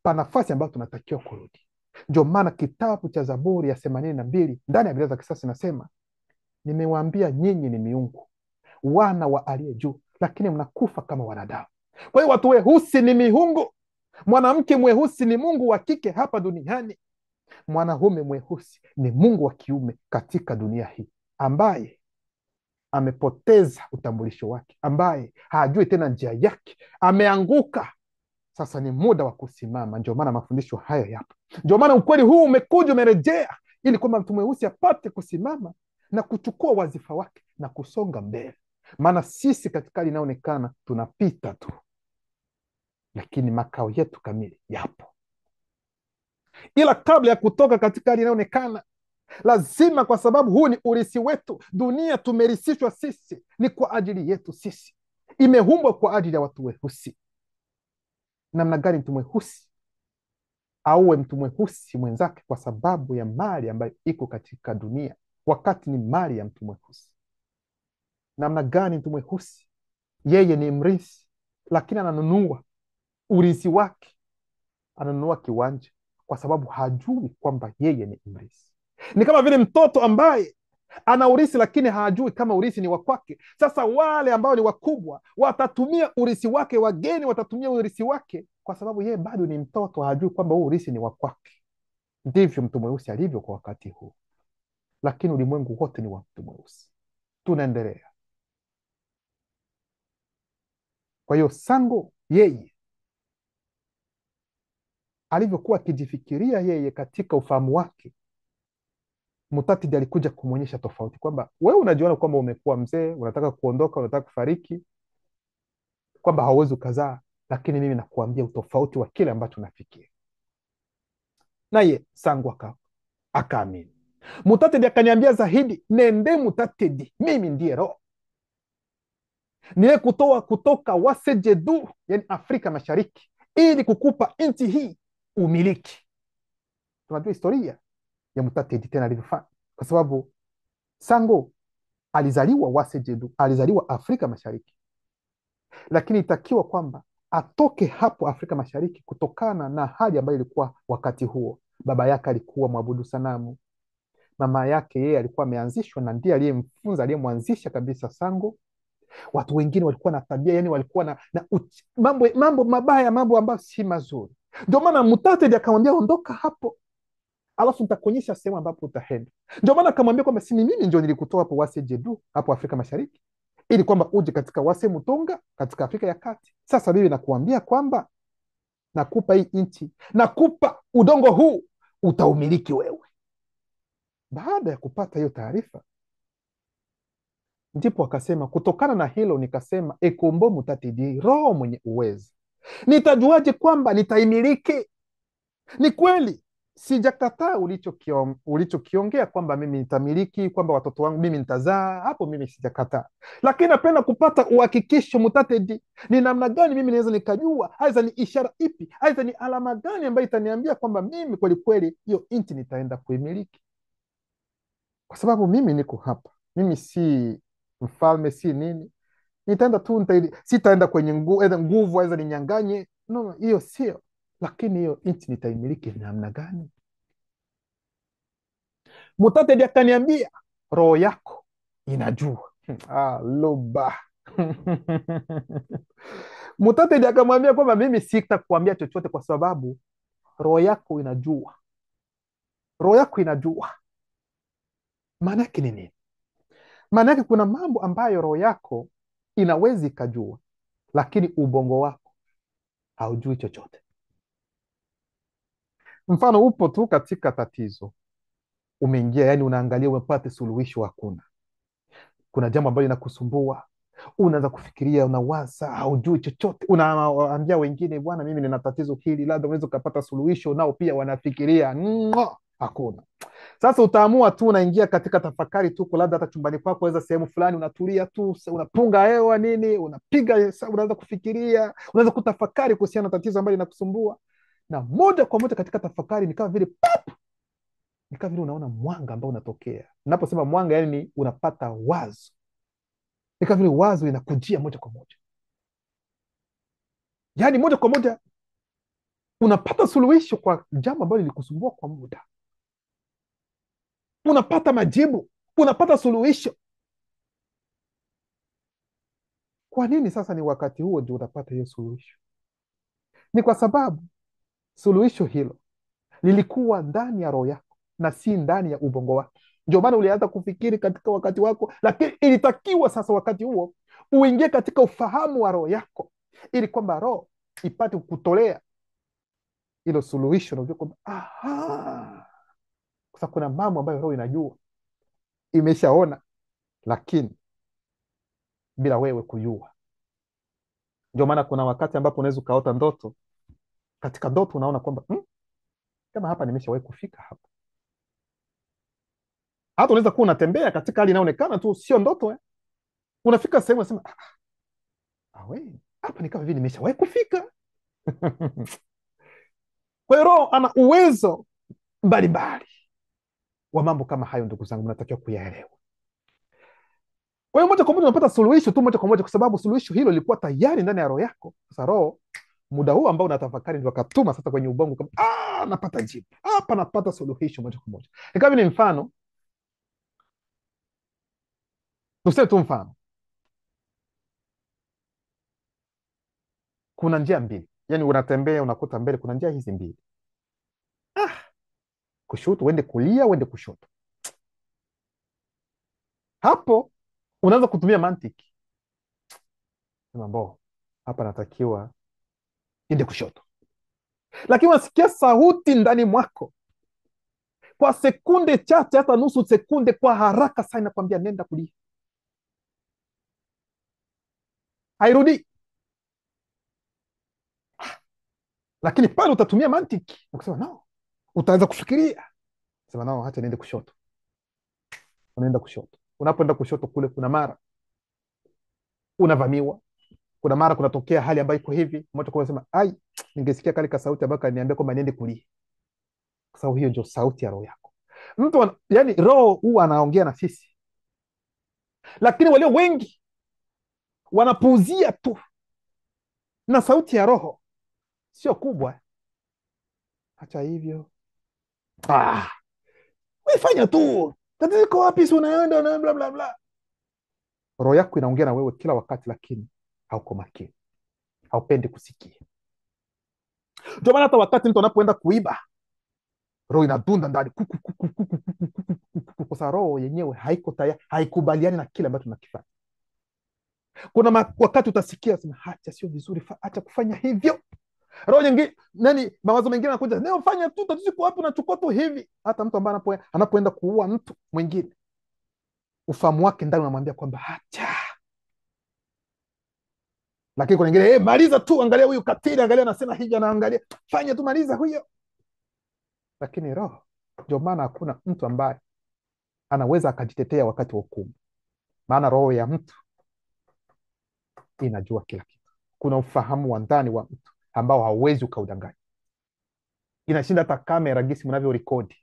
pa nafasi ambayo tunatakiwa kurudi. Ndio maana kitabu cha Zaburi ya 82 ndani ya Biblia za kisasa inasema, nimewaambia nyinyi ni miungu, wana wa aliye juu, lakini mnakufa kama wanadamu. Kwa hiyo watu weusi ni miungu. Mwanamke mweusi ni mungu wa kike hapa duniani. Mwanaume mweusi ni mungu wa kiume katika dunia hii, ambaye amepoteza utambulisho wake, ambaye hajui tena njia yake, ameanguka. Sasa ni muda wa kusimama. Ndio maana mafundisho haya yapo, ndio maana ukweli huu umekuja, umerejea, ili kwamba mtu mweusi apate kusimama na kuchukua wazifa wake na kusonga mbele. Maana sisi katika hali inaonekana tunapita tu, lakini makao yetu kamili yapo. Ila kabla ya kutoka katika hali inaonekana, lazima, kwa sababu huu ni urisi wetu, dunia tumerisishwa sisi, ni kwa ajili yetu sisi, imeumbwa kwa ajili ya watu weusi. Namna gani mtu mweusi auwe mtu mweusi mwenzake kwa sababu ya mali ambayo iko katika dunia, wakati ni mali ya mtu mweusi? Namna gani mtu mweusi yeye ni mrisi, lakini ananunua urisi wake, ananunua kiwanja kwa sababu hajui kwamba yeye ni mrisi? Ni kama vile mtoto ambaye ana urithi lakini hajui kama urithi ni wa kwake. Sasa wale ambao ni wakubwa watatumia urithi wake, wageni watatumia urithi wake, kwa sababu yeye bado ni mtoto, hajui kwamba huu urithi ni wa kwake. Ndivyo mtu mweusi alivyo kwa wakati huu, lakini ulimwengu wote ni wa mtu mweusi. Tunaendelea. Kwa hiyo Sango yeye alivyokuwa akijifikiria yeye katika ufahamu wake, Mutatidi alikuja kumwonyesha tofauti, kwamba wewe unajiona kwamba umekuwa mzee, unataka kuondoka, unataka kufariki, kwamba hauwezi ukazaa, lakini mimi nakuambia utofauti wa kile ambacho nafikiri. Naye Sango akaamini. Mutatidi akaniambia zaidi, nende Mutatidi, mimi ndiye roho niye kutoka Wasejedu, yani Afrika Mashariki, ili kukupa nchi hii umiliki. Tunajua historia ya Mutatidi tena alivyofanya, kwa sababu Sango alizaliwa Wasejedu, alizaliwa Afrika Mashariki, lakini itakiwa kwamba atoke hapo Afrika Mashariki kutokana na hali ambayo ilikuwa wakati huo. Baba yake alikuwa mwabudu sanamu, mama yake yeye alikuwa ameanzishwa na ndiye aliyemfunza, aliyemwanzisha kabisa Sango. Watu wengine walikuwa na tabia, yani walikuwa na mambo mabaya, mambo ambayo si mazuri. Ndio maana Mutatidi akamwambia ondoka hapo, alafu nitakuonyesha sehemu ambapo utaenda. Ndio maana akamwambia kwamba si mimi ndio nilikutoa hapo Wasejedu, hapo Afrika Mashariki, ili kwamba uje katika Wase Mutonga katika Afrika ya Kati. Sasa mimi nakuambia kwamba nakupa hii nchi, nakupa udongo huu, utaumiliki wewe. Baada ya kupata hiyo taarifa, ndipo akasema, kutokana na hilo nikasema, ekombo Mutatidi, roho mwenye uwezo, nitajuaje kwamba nitaimiliki? Ni kweli sijakataa ulichokiongea kwamba mimi nitamiliki, kwamba watoto wangu mimi nitazaa, hapo mimi sijakataa, lakini napenda kupata uhakikisho Mutatidi, ni namna gani mimi naweza nikajua, aidha ni ishara ipi, aidha ni alama gani ambayo itaniambia kwamba mimi kweli kweli hiyo nchi nitaenda kuimiliki, kwa sababu mimi niko hapa, mimi si mfalme, si nini, nitaenda tu, sitaenda kwenye nguvu, aidha ninyanganye, no, hiyo sio, lakini hiyo nchi nitaimiliki namna gani? Mutatidi akaniambia, roho yako inajua. Loba. Mutatidi akamwambia kwamba mimi sitakuambia chochote kwa sababu roho yako inajua. Roho yako inajua maana yake ni nini? Maana yake kuna mambo ambayo roho yako inawezi ikajua, lakini ubongo wako haujui chochote. Mfano, upo tu katika tatizo, umeingia, yani unaangalia umepata suluhisho, hakuna. Kuna jambo ambalo linakusumbua, unaanza kufikiria, unawaza, haujui chochote, unaambia wengine, bwana, mimi nina tatizo hili, labda unaweza ukapata suluhisho, nao pia wanafikiria, hakuna. Sasa utaamua tu, unaingia katika tafakari tu, labda hata chumbani kwako, weza sehemu fulani, unatulia tu, unapunga hewa nini, unapiga, unaanza kufikiria, unaanza kutafakari kuhusiana na tatizo ambalo linakusumbua, na moja kwa moja katika tafakari ni kama vile ni kama vile unaona mwanga ambao unatokea. Naposema mwanga, yani ni unapata wazo, ni kama vile wazo inakujia moja kwa moja, yani moja kwa moja unapata suluhisho kwa jambo ambalo lilikusumbua kwa muda, unapata majibu, unapata suluhisho. Kwa nini sasa ni wakati huo ndio unapata hiyo suluhisho? Ni kwa sababu suluhisho hilo lilikuwa ndani ya roho yako na si ndani ya ubongo wako. Ndio maana ulianza kufikiri katika wakati wako, lakini ilitakiwa sasa wakati huo uingie katika ufahamu wa roho yako, ili kwamba roho ipate kutolea hilo suluhisho, na ujue kwamba kwa sababu kuna mambo ambayo roho inajua, imeshaona, lakini bila wewe kujua. Ndio maana kuna wakati ambapo unaweza ukaota ndoto, katika ndoto unaona kwamba kama hapa nimeshawahi kufika hapa. Hata unaweza kuwa unatembea katika hali inaonekana tu sio ndoto, unafika sehemu unasema hapa ni kama vile nimeshawahi kufika. Kwa hiyo roho ana uwezo mbalimbali wa mambo kama hayo. Ndugu zangu, mnatakiwa kuyaelewa. Kwa hiyo moja kwa moja unapata suluhisho tu moja kwa moja, kwa sababu suluhisho hilo lilikuwa tayari ndani ya roho yako. Sasa roho muda huu ambao unatafakari ndio akatuma sasa kwenye ubongo kama napata jibu hapa, napata suluhisho moja kwa moja. Ni kama ni mfano, Tuseme tu mfano, kuna njia mbili, yani unatembea unakuta mbele kuna njia hizi mbili, ah, kushoto uende kulia uende kushoto. Hapo unaanza kutumia mantiki, sema mbo, hapa natakiwa ende kushoto, lakini unasikia sauti ndani mwako kwa sekunde chache, hata nusu sekunde, kwa haraka sana inakwambia nenda kulia, hairudi. Lakini pale utatumia mantiki na kusema no, utaanza kufikiria, sema no, hacha niende kushoto. Unaenda kushoto, unapoenda kushoto kule, kuna mara unavamiwa, kuna mara kunatokea hali ambayo iko hivi, moja kwa moja ai, ningesikia kale ka sauti ambayo kaniambia kwamba niende kulia, kwa sababu hiyo ndio sauti ya roho yako. Yani roho huwa anaongea na sisi, lakini walio wengi wanapuuzia tu, na sauti ya roho sio kubwa. Hata hivyo, wewe tu, tatizo iko wapi? Si unaenda na bla bla bla. Roho yako inaongea na wewe kila wakati, lakini hauko makini, haupendi kusikia. Ndio maana hata wakati mtu anapoenda kuiba, roho inadunda ndani, kwa sababu roho yenyewe haiko tayari, haikubaliani na kile ambacho tunakifanya. Kuna wakati utasikia sema, hacha, sio vizuri, acha kufanya hivyo. Roho nyingine mawazo mengine anakuja, leo fanya tu, tatizo iko wapi? Unachukua tu hivi. Hata mtu ambaye anapoenda kuua mtu mwingine, ufahamu wake ndani unamwambia kwamba hacha, lakini kuna ingine maliza tu, angalia huyu katili, angalia anasema hivi, anaangalia, fanya tu, maliza huyo. Lakini roho, ndio maana hakuna mtu ambaye anaweza akajitetea wakati wa hukumu, maana roho ya mtu inajua kila kitu. Kuna ufahamu wa ndani wa mtu ambao hauwezi ukaudanganya. Inashinda hata kamera gisi mnavyo rekodi,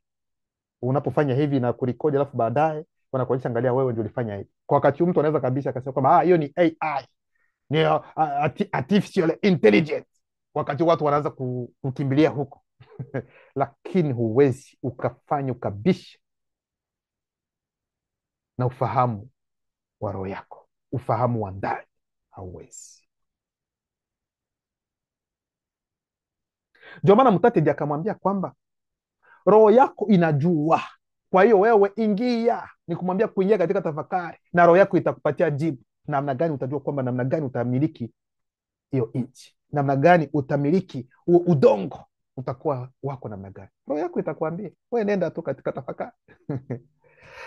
unapofanya hivi na kurekodi, alafu baadaye wanakuonyesha, angalia wewe ndio ulifanya hivi. Kwa wakati mtu anaweza kabisa akasema kwamba hiyo ni AI, ni artificial intelligence, wakati watu wanaanza kukimbilia huko lakini huwezi ukafanya ukabisha na ufahamu wa roho yako, ufahamu wa ndani, hauwezi. Ndio maana Mtatedi akamwambia kwamba roho yako inajua, kwa hiyo wewe ingia. Ni kumwambia kuingia katika tafakari, na roho yako itakupatia jibu. Namna gani utajua kwamba namna gani utamiliki hiyo nchi, namna gani utamiliki huo udongo, utakuwa wako namna gani? Roho yako itakwambia, wewe nenda tu katika tafakari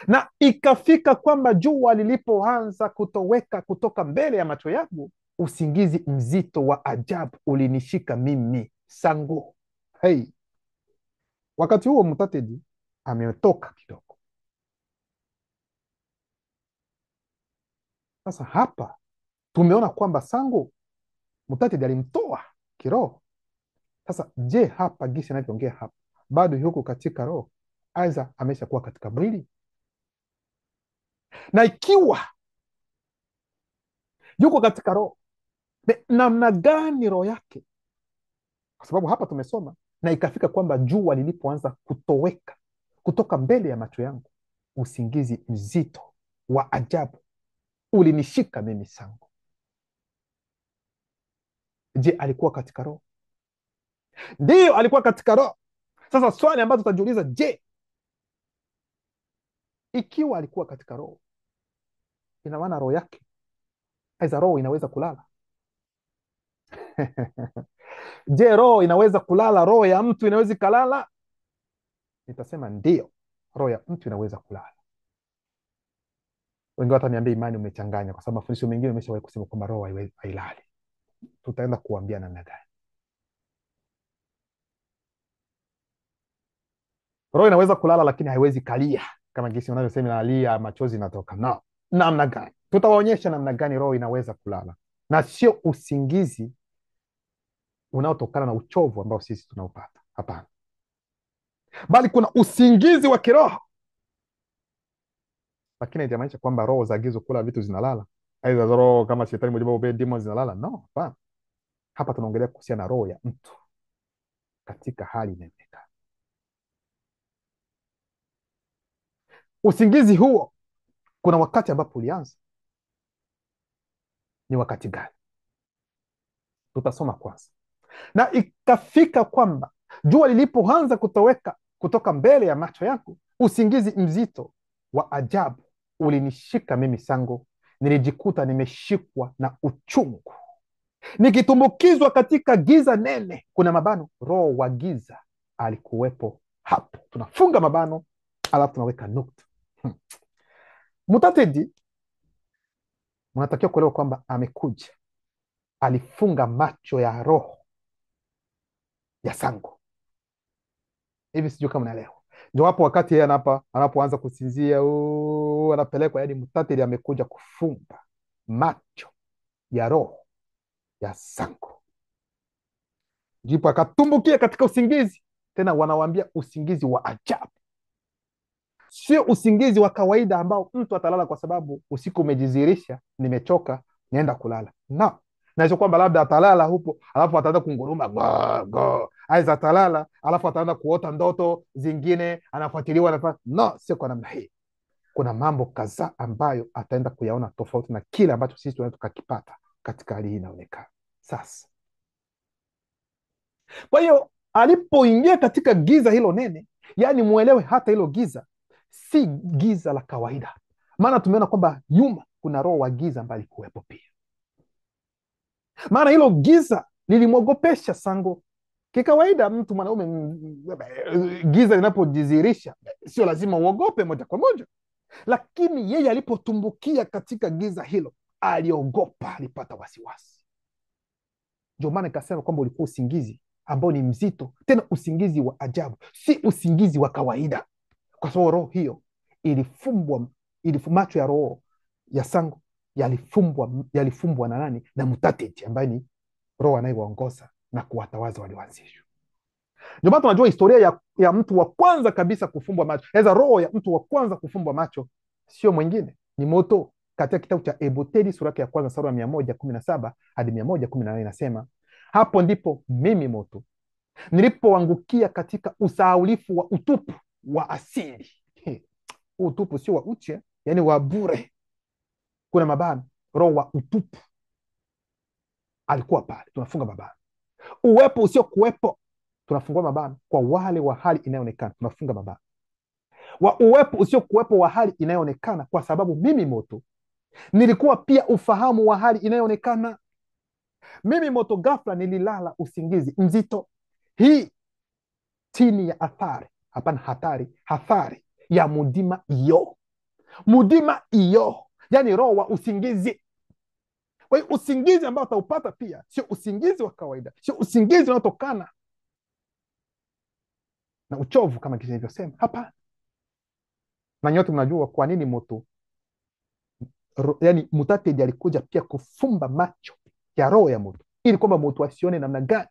na ikafika kwamba jua lilipoanza kutoweka kutoka mbele ya macho yangu, usingizi mzito wa ajabu ulinishika mimi Sango. Hey, wakati huo Mtatedi ametoka kidogo. Sasa hapa tumeona kwamba Sango Mtatedi alimtoa kiroho. Sasa je, hapa gisi anavyoongea hapa, bado yuko katika roho, aidha ameshakuwa katika mwili? Na ikiwa yuko katika roho, namna gani roho yake? Kwa sababu hapa tumesoma, na ikafika kwamba jua lilipoanza kutoweka kutoka mbele ya macho yangu, usingizi mzito wa ajabu ulinishika mimi Sango. Je, alikuwa katika roho? Ndiyo, alikuwa katika roho. Sasa swali ambazo tutajiuliza, je, ikiwa alikuwa katika roho, ina maana roho yake, aidha roho inaweza kulala? Je, roho inaweza kulala? Roho ya mtu inaweza ikalala? Nitasema ndio, roho ya mtu inaweza kulala. Wengi wataniambia imani umechanganya, kwa sababu mafundisho mengine umeshawahi kusema kwamba roho hailali. Tutaenda kuambia namna gani roho inaweza kulala, lakini haiwezi kalia kama jinsi unavyosema inalia, machozi inatoka. No, namna gani? Tutawaonyesha namna gani roho inaweza kulala, na sio usingizi unaotokana na uchovu ambao sisi tunaupata. Hapana, bali kuna usingizi wa kiroho. Lakini haijamaanisha kwamba roho za gizo kula vitu zinalala, aidha roho kama shetani mojawapo demons zinalala. No, hapana. Hapa tunaongelea kuhusiana na roho ya mtu katika hali inayoonekana. Usingizi huo kuna wakati ambapo ulianza, ni wakati gani? Tutasoma kwanza. Na ikafika kwamba jua lilipoanza kutoweka kutoka mbele ya macho yangu, usingizi mzito wa ajabu ulinishika mimi Sango. Nilijikuta nimeshikwa na uchungu, nikitumbukizwa katika giza nene. Kuna mabano, roho wa giza alikuwepo hapo. Tunafunga mabano, alafu tunaweka nukta. Mutatedi, mnatakiwa kuelewa kwamba amekuja, alifunga macho ya roho ya Sango. Hivi sijui kama naelewa. Ndio hapo wakati yeye anapoanza kusinzia, anapelekwa, yani Mutatedi amekuja kufumba macho ya roho ya Sango, ndipo akatumbukia katika usingizi. Tena wanawambia usingizi wa ajabu, sio usingizi wa kawaida ambao mtu atalala kwa sababu usiku umejizirisha, nimechoka, nienda kulala. Naisho kwamba labda atalala hupo alafu ataanza kunguruma aiza atalala alafu ataanza kuota ndoto zingine, anafuatiliwa sio kwa namna hii. Kuna mambo kadhaa ambayo ataenda kuyaona tofauti na kile ambacho sisi tunaweza tukakipata katika hali hii inaonekana sasa. Kwa hiyo alipoingia katika giza hilo nene, yani muelewe hata hilo giza si giza la kawaida, maana tumeona kwamba nyuma kuna roho wa giza ambaye alikuwepo pia. Maana hilo giza lilimwogopesha Sango. Kikawaida mtu mwanaume, giza linapojizirisha sio lazima uogope moja kwa moja, lakini yeye alipotumbukia katika giza hilo aliogopa, alipata wasiwasi. Ndio maana nikasema kwamba ulikuwa usingizi ambao ni mzito, tena usingizi wa ajabu, si usingizi wa kawaida, kwa sababu roho hiyo ilifumbwa. Macho ya roho ya Sango yalifumbwa na nani? Na Mutatedi, ambaye ni roho anayewaongoza na kuwatawaza walioanzishwa. Ndio maana tunajua historia ya mtu wa kwanza kabisa kufumbwa macho. Roho ya mtu wa kwanza kufumbwa macho sio mwingine, ni Moto. Katika kitabu cha Eboteli sura ya kwanza sura ya 117 hadi 118 inasema, hapo ndipo mimi Moto nilipoangukia katika usahaulifu wa utupu wa asili. Utupu sio wa uche, yani wa bure. Kuna mabano, roho wa utupu alikuwa pale, tunafunga mabano. Uwepo usio kuwepo, tunafungua mabano. Kwa wale wa hali inayoonekana, tunafunga mabano. Wa uwepo usio kuwepo wa hali inayoonekana, kwa sababu mimi Moto nilikuwa pia ufahamu wa hali inayoonekana. Mimi Moto ghafla nililala usingizi mzito, hii chini ya hatari ya mudima iyo, yani roho wa usingizi. Kwa hiyo usingizi ambao utaupata pia sio usingizi wa kawaida, sio usingizi unaotokana na uchovu kama kisa ilivyosema, hapana. Na nyote mnajua kwa nini Moto, yani Mutatedi alikuja pia kufumba macho ya roho ya Moto, ili kwamba Moto asione namna gani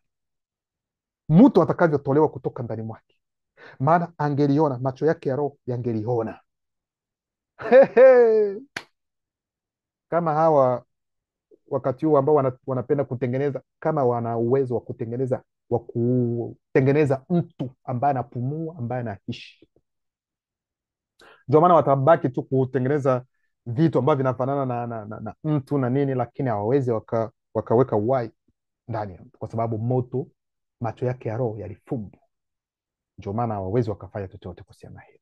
mtu atakavyotolewa kutoka ndani mwake, maana angeliona, macho yake ya roho yangeliona. Kama hawa wakati huu ambao wanapenda kutengeneza, kama wana uwezo wa kutengeneza mtu ambaye anapumua, ambaye anaishi, ndio maana watabaki tu kutengeneza vitu ambavyo vinafanana na mtu na nini, lakini hawawezi wakaweka uhai ndani, kwa sababu Moto macho yake ya roho yalifumbwa. Ndio maana hawawezi wakafanya chochote kuhusiana na hilo.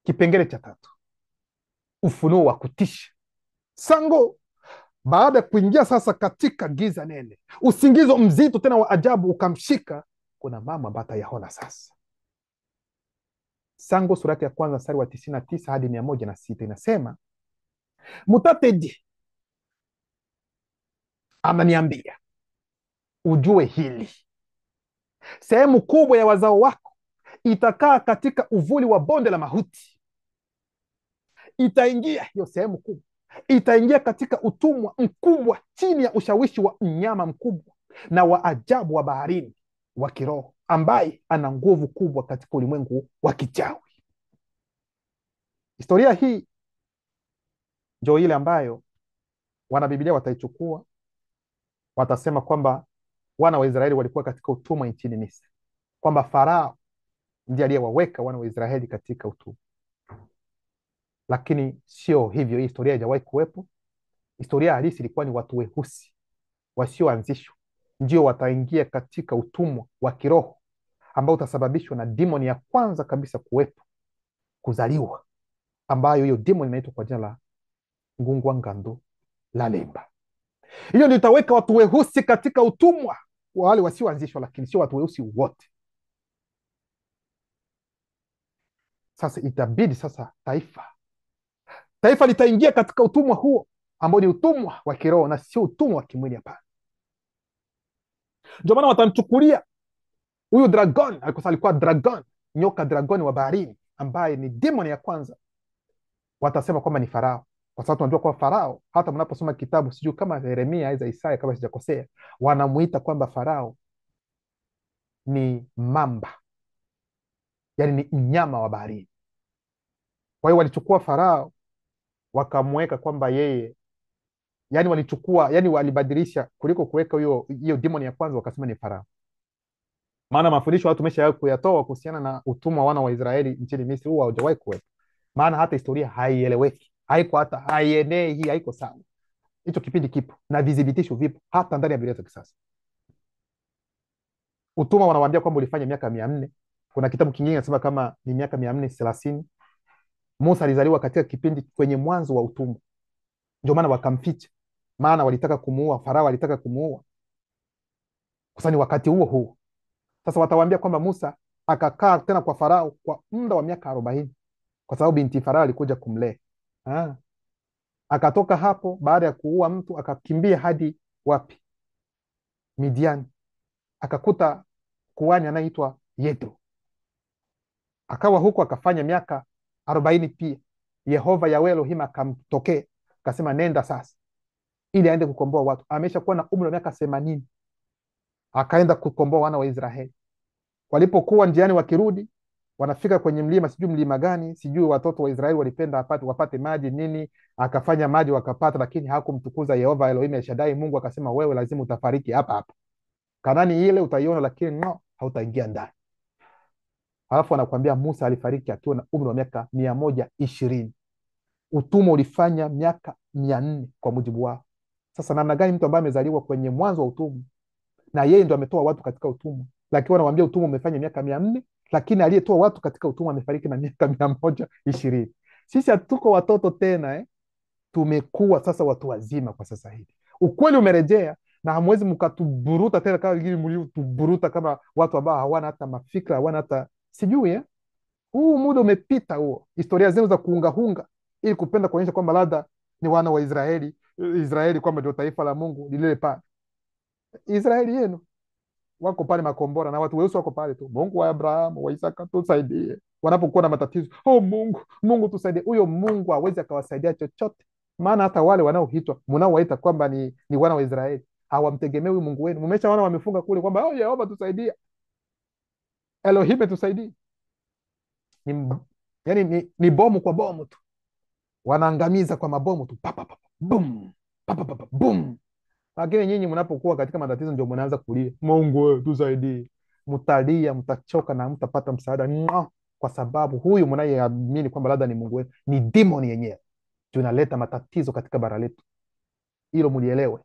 Kipengele cha 3, ufunuo wa kutisha. Sango baada ya kuingia sasa katika giza nene, usingizo mzito tena wa ajabu ukamshika. Kuna mama ambayo atayaona sasa. Sango sura ya kwanza mstari wa 99 hadi 106 inasema, Mutatedi ananiambia ujue hili, sehemu kubwa ya wazao wako itakaa katika uvuli wa bonde la mauti. Itaingia, hiyo sehemu kubwa itaingia katika utumwa mkubwa, chini ya ushawishi wa mnyama mkubwa na wa ajabu wa baharini wa kiroho, ambaye ana nguvu kubwa katika ulimwengu wa kichawi. Historia hii ndio ile ambayo wanaBiblia wataichukua, watasema kwamba wana wa Israeli walikuwa katika utumwa nchini Misri, kwamba Farao ndiye aliyewaweka wana wa Israeli katika utumwa. lakini sio hivyo. Hii historia haijawahi kuwepo. Historia halisi ilikuwa ni watu weusi wasioanzishwa ndio wataingia katika utumwa wa kiroho ambao utasababishwa na demoni ya kwanza kabisa kuwepo, kuzaliwa, ambayo hiyo demoni inaitwa kwa jina la ngungwa ngando la lemba. Hiyo ndio itaweka watu weusi katika utumwa, wale wasioanzishwa, lakini sio watu weusi wote. Sasa itabidi sasa taifa litaingia katika utumwa huo ambao ni utumwa wa kiroho na sio utumwa wa kimwili. Hapana. Ndio maana watamchukulia huyu dragon, alikuwa dragon, nyoka dragon wa baharini, ambaye ni demoni ya kwanza. Watasema kwamba ni Farao, kwa sababu tunajua kwa Farao, hata mnaposoma kitabu sijui kama Yeremia au Isaya kama sijakosea, wanamuita kwamba Farao ni mamba, yani ni mnyama wa baharini. Kwa hiyo walichukua Farao wakamweka kwamba yeye, yani walichukua, yani walibadilisha, kuliko kuweka hiyo demoni ya kwanza, wakasema ni Farao. Maana mafundisho watu tumesha kuyatoa kuhusiana na utumwa wana wa Israeli nchini Misri, huwa haujawahi kuwepo. Maana hata historia haieleweki, haiko, hata haienei, hii haiko sawa. Hicho kipindi kipo na vidhibitisho vipo hata ndani ya Biblia za kisasa. Utumwa wanawaambia kwamba ulifanya miaka 400. Kuna kitabu kingine kinasema kama ni miaka 430. Musa alizaliwa katika kipindi kwenye mwanzo wa utumwa, ndio maana wakamficha, maana walitaka kumuua. Farao alitaka kumuua, kwa sababu ni wakati huo huo. Sasa watawaambia kwamba Musa akakaa tena kwa Farao kwa muda wa miaka 40, kwa sababu binti Farao alikuja kumlea. Akatoka hapo baada ya kuua mtu, akakimbia hadi wapi? Midiani. Akakuta kuhani anaitwa Yethro, akawa huko akafanya miaka 40 pia. Yehova Yahweh Elohim akamtokea akasema, nenda sasa ili aende kukomboa watu. Ameshakuwa na umri wa miaka 80. Akaenda kukomboa wana wa Israeli. Walipokuwa njiani wakirudi, wanafika kwenye mlima, sijui mlima gani, sijui watoto wa Israeli walipenda wapate maji nini, akafanya maji wakapata, lakini hakumtukuza Yehova Elohim El Shaddai. Mungu akasema, wewe lazima utafariki hapa hapa. Kanani ile utaiona, lakini no, hautaingia ndani. Alafu anakuambia Musa alifariki akiwa na umri wa miaka 120. Utumwa ulifanya miaka 400 kwa mujibu wao. Sasa namna gani mtu ambaye amezaliwa kwenye mwanzo wa utumwa na yeye ndo ametoa watu katika utumwa, lakini wanamwambia utumwa umefanya miaka 400, lakini aliyetoa watu katika utumwa amefariki na miaka 120. Sisi hatuko watoto tena, tumekuwa sasa watu wazima kwa sasa hivi. Ukweli umerejea na hamwezi mkatuburuta tena kama vile mlivyotuburuta kama watu ambao hawana hata mafikra, hawana hata sijui. Huu muda umepita huo. Historia zenu za kuungahunga ili kupenda kuonyesha kwamba labda ni wana wa Israeli kwamba ndio taifa la Mungu lile pale. Israeli yenu wako pale makombora na watu weusi wako pale tu. Mungu wa Abrahamu, wa Isaka, tusaidie. Wanapokuwa na matatizo, Mungu tusaidie. Huyo Mungu hawezi akawasaidia chochote, maana hata wale wanaoitwa mnaowaita kwamba ni wana wa Israeli hawamtegemei huyu Mungu wenu. Mmeshaona wamefunga kule kwamba Yehova tusaidia, Elohim tusaidie. Ni bomu kwa bomu tu, wanaangamiza kwa mabomu tu, boom, boom. Lakini nyinyi mnapokuwa katika matatizo ndio mnaanza kulia, Mungu tusaidie. Mtalia, mtachoka na mtapata msaada, kwa sababu huyu mnayeamini kwamba labda ni Mungu wenu ni demoni yenyewe, tunaleta matatizo katika bara letu. Hilo mlielewe.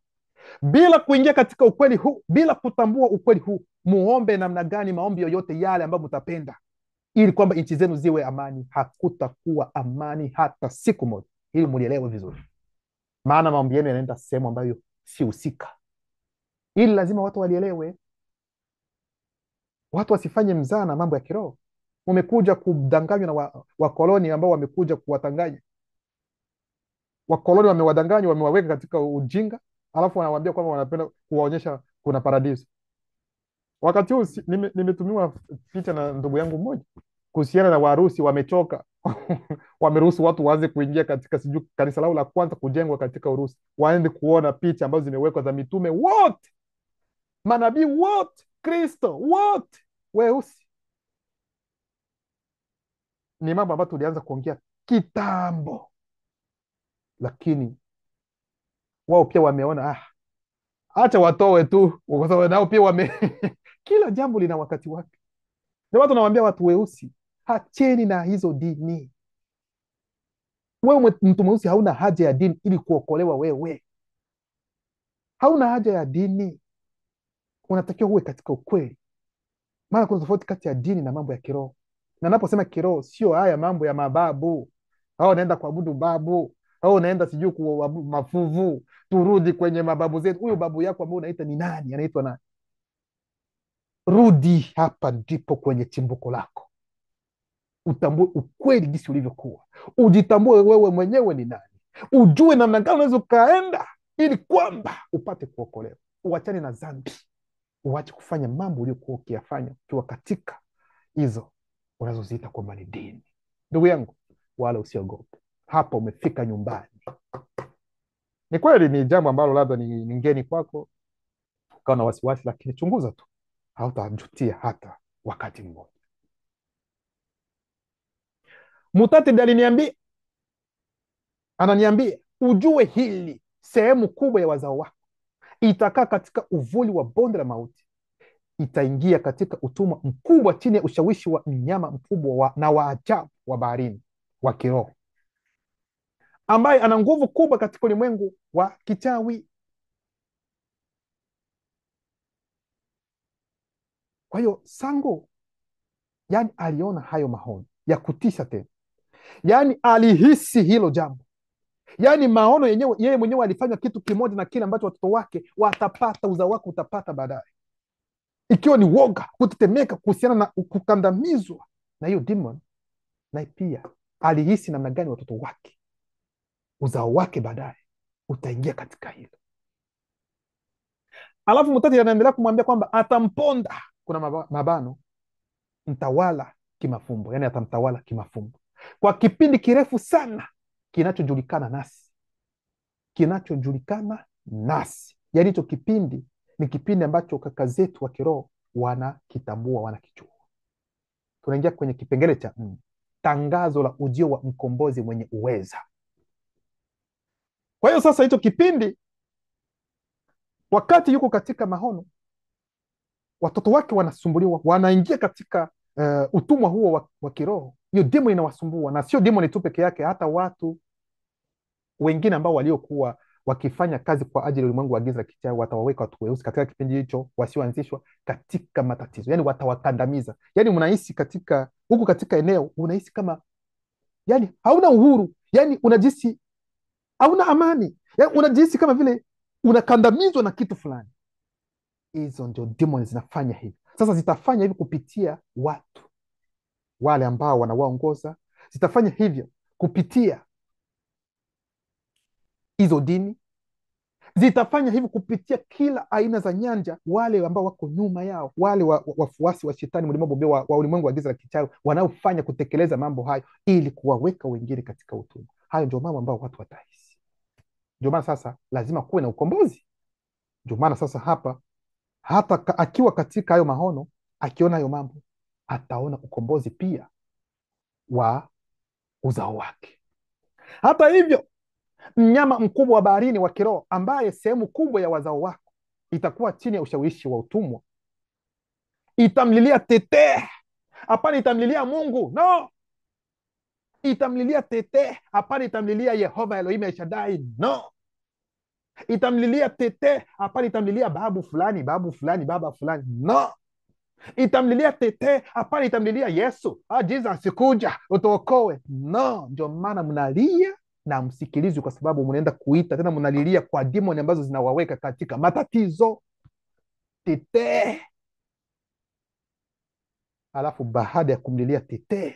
Bila kuingia katika ukweli huu, bila kutambua ukweli huu, muombe namna gani maombi yoyote yale ambayo mtapenda ili kwamba nchi zenu ziwe amani, hakutakuwa amani hata siku moja. Hili mlielewe vizuri, maana maombi yenu yanaenda sehemu ambayo si husika. Ili lazima watu walielewe, watu wasifanye mzaa na mambo ya kiroho. Umekuja kudanganywa na wakoloni ambao wamekuja kuwatanganya. Wakoloni wamewadanganya, wamewaweka katika ujinga, alafu wanawaambia kwamba wanapenda kuwaonyesha kuna paradiso. Wakati huu nimetumiwa picha na ndugu yangu mmoja kuhusiana na Warusi wamechoka wameruhusu watu waanze kuingia katika sijui kanisa lao la kwanza kujengwa katika Urusi, waende kuona picha ambazo zimewekwa za mitume wote, manabii wote, Kristo wote weusi. Ni mambo ambayo tulianza kuongea kitambo, lakini wao pia wameona acha watoe tu, kwa sababu nao pia kila jambo lina wakati wake. Ndio watu nawaambia watu weusi, acheni na hizo dini. Wewe mtu mweusi hauna haja ya dini ili kuokolewa. Wewe hauna haja ya dini, unatakiwa uwe katika ukweli. Maana kuna tofauti kati ya dini na mambo ya kiroho. Na naposema kiroho, sio haya mambo ya mababu au unaenda kuabudu babu au unaenda sijui kuabudu mafuvu. Turudi kwenye mababu zetu. Huyu babu yako ambao unaita ni nani? Anaitwa nani? Rudi hapa, ndipo kwenye chimbuko lako, utambue ukweli jinsi ulivyokuwa, ujitambue wewe mwenyewe ni nani, ujue namna gani unaweza ukaenda ili kwamba upate kuokolewa. Uachane na dhambi, uache kufanya mambo uliokuwa ukiyafanya ukiwa katika hizo unazoziita kwamba ni dini. Ndugu yangu, wala usiogope, hapa umefika nyumbani. Ni kweli ni jambo ambalo labda ni ngeni kwako, ukawa na wasiwasi, lakini chunguza tu, hautajutia hata wakati mmoja. Mutatid aliniambia, ananiambia ujue hili, sehemu kubwa ya wazao wako itakaa katika uvuli wa bonde la mauti, itaingia katika utumwa mkubwa chini ya ushawishi wa mnyama mkubwa na wa ajabu wa baharini wa kiroho, ambaye ana nguvu kubwa katika ulimwengu wa kichawi. Kwa hiyo Sango, yani aliona hayo maono ya kutisha tena, yani alihisi hilo jambo, yani maono yenyewe, yeye mwenyewe alifanya kitu kimoja na kile ambacho watoto wake watapata, uzao wake utapata baadaye, ikiwa ni woga, kutetemeka kuhusiana na kukandamizwa na hiyo demon. Na pia alihisi namna gani watoto wake, uzao wake baadaye utaingia katika hilo. Alafu Mutati anaendelea kumwambia kwamba atamponda, kuna mabano, mtawala kimafumbo, yani atamtawala kimafumbo kwa kipindi kirefu sana, kinachojulikana nasi. Yani hicho kipindi ni kipindi ambacho kaka zetu wa kiroho wanakitambua, wanakijua. Tunaingia kwenye kipengele cha tangazo la ujio wa mkombozi mwenye uweza. Kwa hiyo sasa hicho kipindi, wakati yuko katika mahono, watoto wake wanasumbuliwa, wanaingia katika utumwa huo wa kiroho. Hiyo demoni inawasumbua, na sio demoni tu peke yake, hata watu wengine ambao waliokuwa wakifanya kazi kwa ajili ya ulimwengu wa giza la kichawi watawaweka watu weusi katika kipindi hicho, wasioanzishwa katika matatizo, yani watawakandamiza. Yani unahisi katika huku katika eneo, unahisi kama yani hauna uhuru, yani unajisi hauna amani, yani unajisi kama vile unakandamizwa na kitu fulani. Hizo ndio demoni zinafanya hivi. Sasa zitafanya hivi kupitia watu wale ambao wanawaongoza, zitafanya hivyo kupitia hizo dini, zitafanya hivi kupitia kila aina za nyanja, wale ambao wako nyuma yao, wale wafuasi wa shetani mlimwengu wa ulimwengu wa giza la kichawi, wanaofanya kutekeleza mambo hayo ili kuwaweka wengine katika utumwa. Hayo ndio mambo ambayo watu watahisi. Ndio maana sasa lazima kuwe na ukombozi. Ndio maana sasa hapa, hata akiwa katika hayo mahono, akiona hayo mambo, ataona ukombozi pia wa uzao wake. Hata hivyo, mnyama mkubwa wa baharini wa kiroho, ambaye sehemu kubwa ya wazao wako itakuwa chini ya ushawishi wa utumwa, itamlilia tetee. Hapana itamlilia Mungu, no. Itamlilia tetee, hapana itamlilia Yehova Elohim El Shaddai, no. Itamlilia tetee, hapana itamlilia baba fulani, no. Itamlilia tetee, hapana itamlilia Yesu, Jesus kuja utuokoe, no. Ndio maana mnalia na msikilizwi, kwa sababu mnaenda kuita tena, mnalilia kwa demoni ambazo zinawaweka katika matatizo. Tetee. Alafu baada ya kumlilia tetee,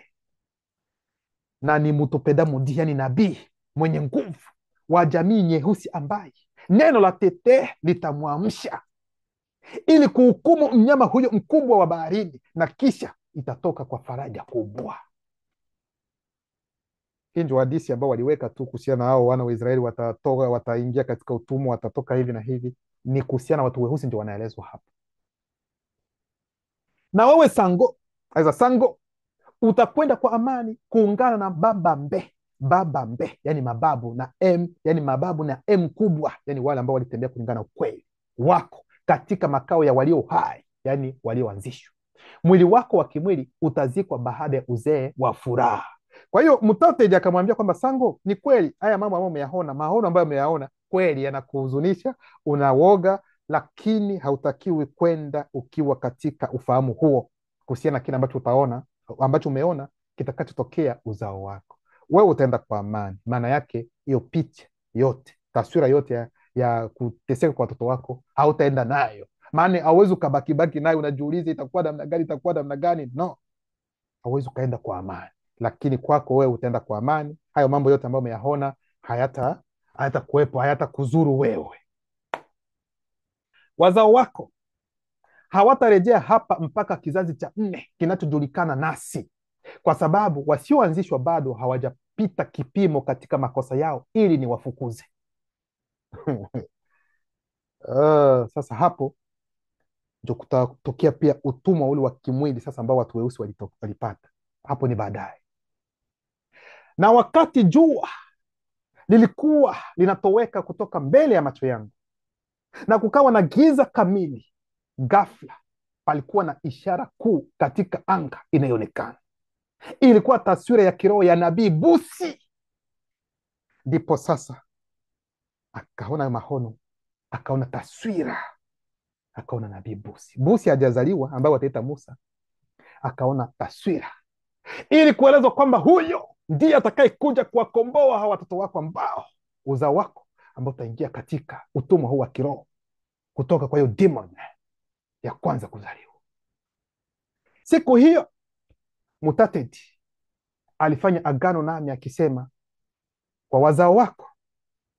na ni mtupedamu, yani nabii mwenye nguvu wa jamii nyeusi, ambaye neno la tetee litamwamsha ili kuhukumu mnyama huyo mkubwa wa baharini, na kisha itatoka kwa faraja kubwa. Hii ndio hadithi ambao waliweka tu kuhusiana na hao wana wa Israeli watatoka, wataingia katika utumwa, watatoka hivi na hivi. Ni kuhusiana watu weusi ndio wanaelezwa hapa. Na wewe Sango, utakwenda kwa amani kuungana na baba mbe, yani mababu na M kubwa, yani wale ambao walitembea kulingana na ukweli wako katika makao ya walio hai, yani walioanzishwa. Mwili wako wa kimwili utazikwa baada ya uzee wa furaha. Kwa hiyo Mutotedi akamwambia kwamba Sango, ni kweli haya mambo ambayo umeyaona, maono ambayo umeyaona kweli yanakuhuzunisha, unawoga, lakini hautakiwi kwenda ukiwa katika ufahamu huo kuhusiana na kile ambacho utaona, ambacho umeona kitakachotokea uzao wako. Wewe utaenda kwa amani. Maana yake hiyo picha yote, taswira yote ya kuteseka kwa watoto wako hautaenda nayo, maana hauwezi ukabakibaki nayo unajiuliza itakuwa namna gani, itakuwa namna gani. No, hauwezi ukaenda kwa amani, lakini kwako wewe utaenda kwa amani. Hayo mambo yote ambayo umeyaona hayata kuwepo, hayata kuzuru wewe. Wazao wako hawatarejea hapa mpaka kizazi cha 4 kinachojulikana nasi, kwa sababu wasioanzishwa bado hawajapita kipimo katika makosa yao ili ni wafukuze. Sasa hapo ndio kutatokea pia utumwa ule wa kimwili sasa ambao watu weusi walipata. Hapo ni baadaye. Na wakati jua lilikuwa linatoweka kutoka mbele ya macho yangu na kukawa na giza kamili, ghafla palikuwa na ishara kuu katika anga inayoonekana. Ilikuwa taswira ya kiroho ya nabii Busi. Ndipo sasa akaona mahono, akaona taswira, akaona nabii Busi. Busi hajazaliwa, ambaye wataita Musa. Akaona taswira ili kuelezwa kwamba huyo ndiye atakayekuja kuwakomboa hawa watoto wako, ambao uzao wako, ambao utaingia katika utumwa huu wa kiroho kutoka kwa hiyo demon ya kwanza kuzaliwa. Siku hiyo Mutatedi alifanya agano nami akisema, kwa wazao wako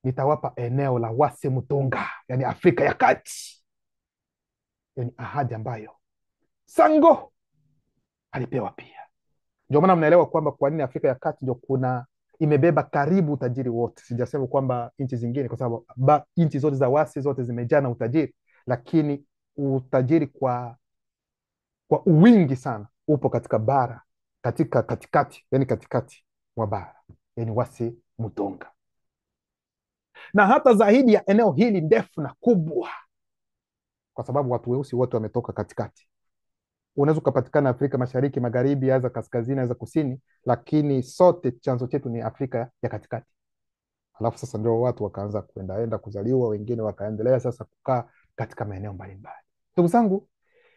nitawapa eneo la Wase Mutunga, yani Afrika ya Kati. Yani ahadi ambayo Sango alipewa pia. Ndio maana mnaelewa kwamba kwa nini Afrika ya Kati ndio imebeba karibu utajiri wote. Sijasema kwamba nchi zingine, kwa sababu nchi zote za Wase zote zimejaa na utajiri, lakini utajiri kwa uwingi sana upo katika bara, katikati, yani katikati mwa bara, yani Wase Mutunga. Na hata zaidi ya eneo hili ndefu na kubwa, kwa sababu watu weusi wote wametoka katikati. Unaweza ukapatikana Afrika Mashariki, Magharibi, aza kaskazini, aza kusini, lakini sote chanzo chetu ni Afrika ya katikati. Alafu sasa ndio watu wakaanza kuendaenda kuzaliwa, wengine wakaendelea sasa kukaa katika maeneo mbalimbali. Ndugu zangu,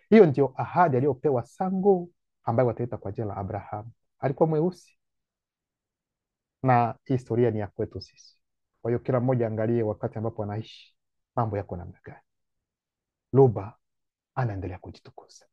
hiyo ndio ahadi aliyopewa Sango, ambaye wataita kwa jina la Abrahamu. Alikuwa mweusi na historia ni ya kwetu sisi. Kwa hiyo kila mmoja angalie wakati ambapo anaishi mambo yako namna gani. Luba anaendelea kujitukuza.